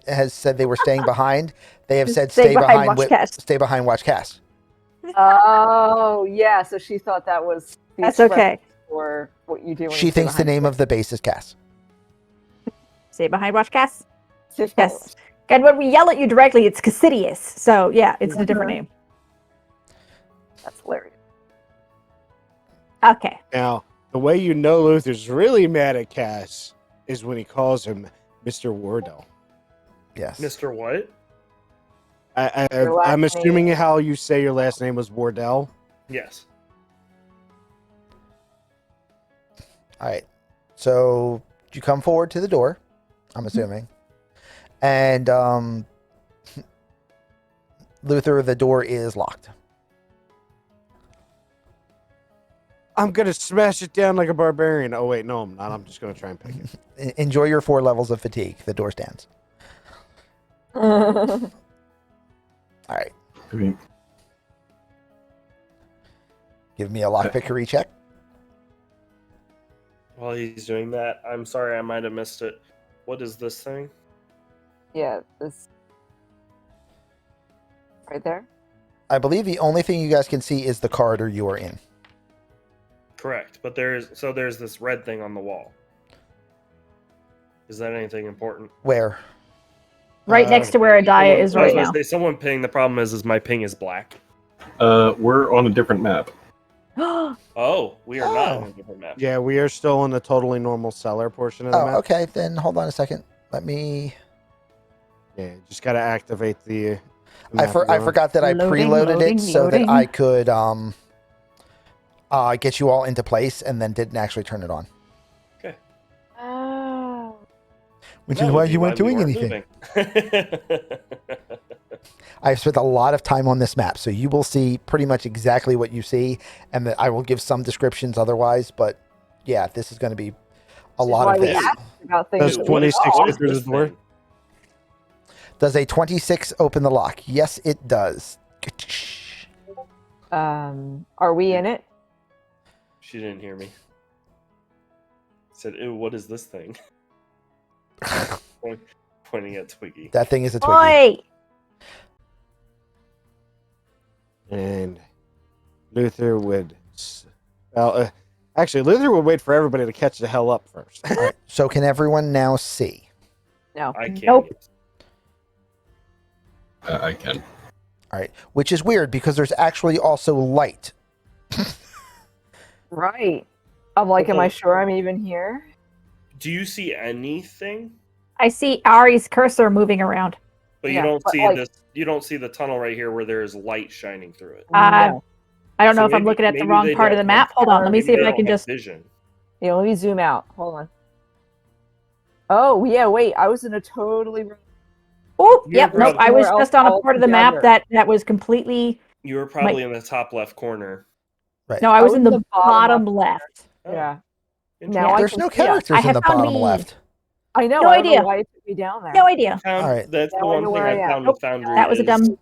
they were staying behind, they have said Stay stay behind, behind, watch Cass. stay behind, watch Cass. Oh, yeah. So she thought that was the That's okay. expression for what you do. When She you stay thinks the behind name of the base is Cass. Stay behind, watch Cass. the- Yes. And when we yell at you directly, it's Cassidius. So yeah, it's a different name. That's hilarious. Okay. Now, the way you know Luther's really mad at Cass is when he calls him Mr. Wardell. Yes. Mr. What? Your last I'm assuming name. how you say your last name was Wardell. Yes. All right. So you come forward to the door, I'm assuming. And Luther, the door is locked. I'm gonna smash it down like a barbarian. Oh wait, no, I'm not. I'm just gonna try and pick it. Enjoy your 4 levels of fatigue. The door stands. Oh, All right. I mean, Give me a lockpickery check. While he's doing that, I'm sorry I might have missed it. What is this thing? yeah. This. Right there. I believe the only thing you guys can see is the corridor you are in. Correct, but there's this red thing on the wall. Is that anything important? Where? Right next to where Adaya is I was right gonna now. say, someone ping. The problem is my ping is black. We're on a different map. Oh, we are not Oh. on a different map. Yeah, we are still in the totally normal cellar portion of the Oh, map. okay. Then hold on a second. Let me. Yeah, just gotta activate the. I forgot that I Loading, preloaded loading, it so that loading. I could get you all into place, and then didn't actually turn it on. Oh. Which That is would why be you weren't we doing weren't anything. moving. I've spent a lot of time on this map, so you will see pretty much exactly what you see, and that I will give some descriptions otherwise. But yeah, this is going to be a lot Why of we this. asked about things. Does that we 26 saw. fit is through the this door? thing? Does a 26 open the lock? Yes, it does. Are we in it? She didn't hear me. Said, "Ew, what is this thing?" Pointing at Twiggy. That thing is a Twiggy. Oi! And Luther would. Actually, Luther would wait for everybody to catch the hell up first. All right, so can everyone now see? No. I can't. Nope. I can. All right, which is weird because there's actually also light. Right. I'm like, am I sure I'm even here? Do you see anything? I see Ari's cursor moving around. But Yeah, you don't but, see like- this. You don't see the tunnel right here where there is light shining through it. No. I don't So know if I'm maybe- looking at the maybe wrong they part of the don't map. have- Hold on, let me Maybe see if they I don't can have just. vision. Yeah, let me zoom out. Hold on. Oh, yeah, wait. I was in a totally. Oh, You're yep, nope. probably- I was somewhere just on a else part of the map altogether. that was completely. You were probably in the top left corner. Right. No, I was in the bottom bottom left. Oh, Yeah. interesting. Now I There's can no see us. characters I in have the found bottom me. left. I know. No I don't know idea. why it took me down there. No idea. Found, All right. That's the Now I one know thing where I I am. found Nope, with Foundry. that was a is dumb.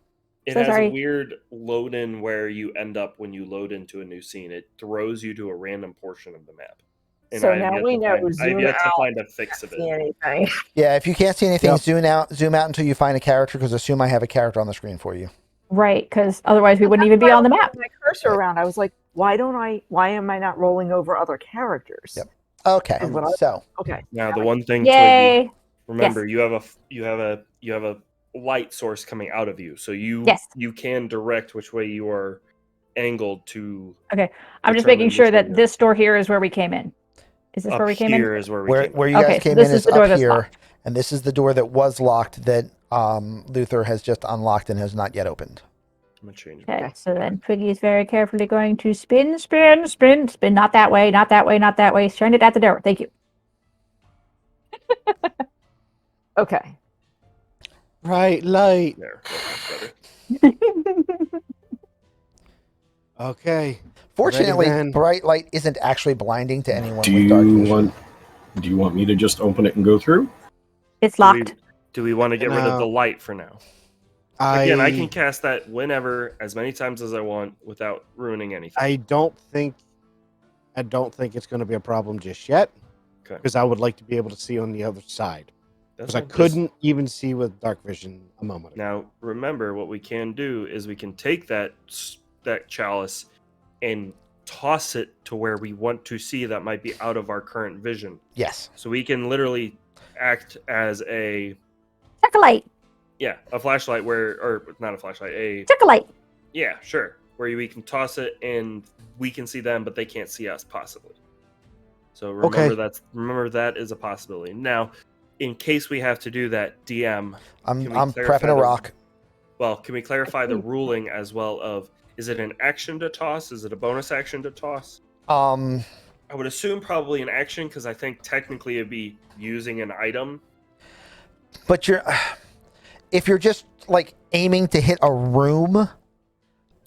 It So has sorry. a weird load in where you end up when you load into a new scene. It throws you to a random portion of the map. And So I have now yet we to know. find- I've Zoom yet to out. find a fix of See it. anything? Yeah, if you can't see anything, Yep. zoom out until you find a character, because assume I have a character on the screen for you. Right, because otherwise we wouldn't even be That's why on the I was map. moving my cursor around. I was like, why am I not rolling over other characters? Yep. Okay, That's what I- so Okay. Now the one thing, Twiggy, Yay! remember you have a light source coming out of you, so Yes. you can direct which way you are angled to. I'm just determine making sure which way that you're- this door here is where we came in. Is this up where we came here in? is where we where came. where in. you Okay, guys so came this in is is the door up that's here, locked. and this is the door that was locked that Luther has just unlocked and has not yet opened. I'm gonna change. Okay, so then Twiggy is very carefully going to spin. Not that way, not that way, not that way. Shine it at the door. Thank you. Okay. Right, light. There, that's better. Okay. Fortunately, then. bright light isn't actually blinding to anyone Do with dark you vision. want me to just open it and go through? It's Do we- locked. Do we want to get rid of the No. light for now? Again, I can cast that whenever, as many times as I want, without ruining anything. I don't think it's going to be a problem just yet. Okay. Because I would like to be able to see on the other side. That's Because I what this- couldn't even see with dark vision a moment ago. Now, remember, what we can do is we can take that chalice and toss it to where we want to see that might be out of our current vision. Yes. So we can literally act as a Chocolate. flashlight or not a flashlight, Chocolate. sure, where we can toss it and we can see them, but they can't see us possibly. So remember that is a possibility. Now, in case we have to do that, DM, I'm Can we I'm clarify prepping a the- rock. well, can we clarify the ruling as well of, is it an action to toss? Is it a bonus action to toss? Um, I would assume probably an action because I think technically it'd be using an item. but if you're just like aiming to hit a room,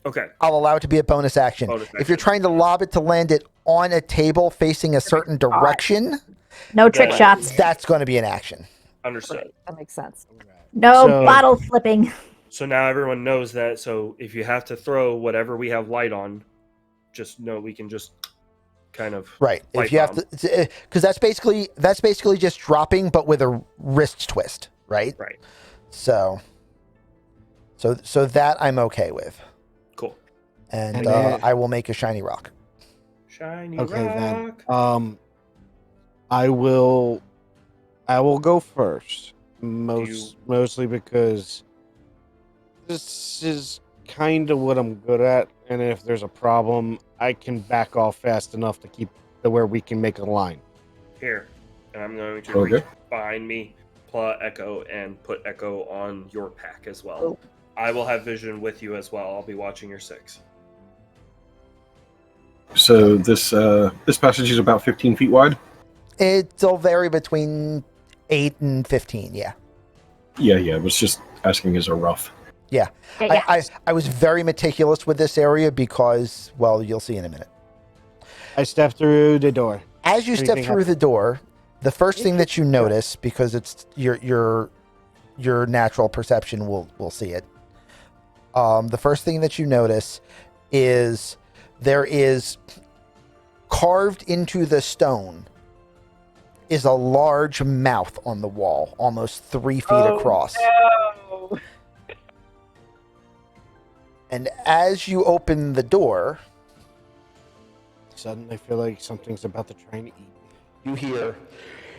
Okay. I'll allow it to be a bonus action. Bonus If you're action. trying to lob it to land it on a table facing a certain direction, No trick Yeah. shots. that's going to be an action. Understood. That makes sense. No So- bottle flipping. So now everyone knows that. So if you have to throw whatever we have light on, just know we can just kind of Right. Light If you have to, because that's basically just dropping, but with a wrist twist, right? Right. So So that I'm okay with, Cool. and And then- I will make a shiny rock. Shiny Okay, rock. then. I will go first. Mostly because this is kind of what I'm good at, and if there's a problem, I can back off fast enough to keep to where we can make a line. Here. And I'm going to Okay. reach behind me, pull out Echo, and put Echo on your pack as well. I will have vision with you as well. I'll be watching your 6. So this passage is about 15 feet wide. It'll vary between 8 and 15. Yeah. Yeah. I was just asking as a rough. Yeah. I was very meticulous with this area because, well, you'll see in a minute. I step through the door. As you step Anything through the door, the first thing that you notice, because it's your natural perception will see it. The first thing that you notice is there is carved into the stone is a large mouth on the wall, almost 3 feet across. No. And as you open the door, Suddenly, I feel like something's about to try and eat me. You hear,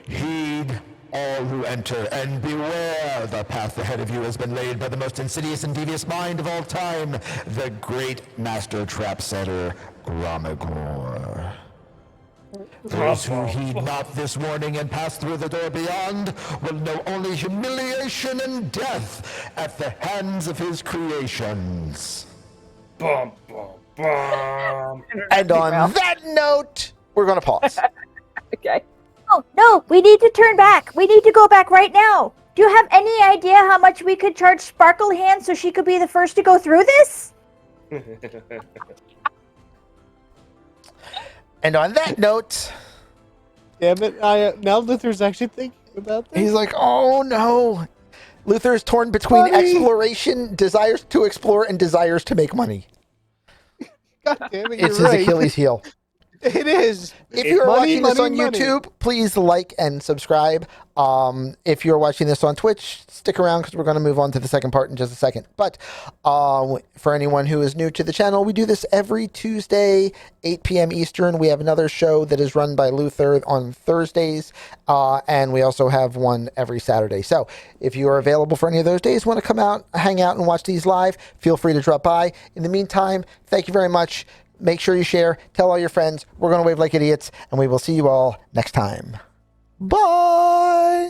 heed all who enter, and beware, the path ahead of you has been laid by the most insidious and devious mind of all time, the great master trap setter, Gramagor. Those who heed not this warning and pass through the door beyond will know only humiliation and death at the hands of his creations. Bum, bum, bum. and on that note, we're going to pause. Okay. Oh, no, we need to turn back. We need to go back right now. Do you have any idea how much we could charge Sparkle Hand so she could be the first to go through this? And on that note, Damn it! Now Luther's actually thinking about this. he's like, oh no. Luther is torn between exploration, desires to explore, and desires to make money. God damn it! It's you're his right. Achilles heel. It is. If you're Money, watching this money, on money. YouTube, please like and subscribe. If you're watching this on Twitch, stick around because we're going to move on to the second part in just a second. But for anyone who is new to the channel, we do this every Tuesday, 8 p.m. Eastern. We have another show that is run by Luther on Thursdays, and we also have one every Saturday. So if you are available for any of those days, want to come out, hang out, and watch these live, feel free to drop by. In the meantime, thank you very much. Make sure you share, tell all your friends. We're going to wave like idiots, and we will see you all next time. Bye.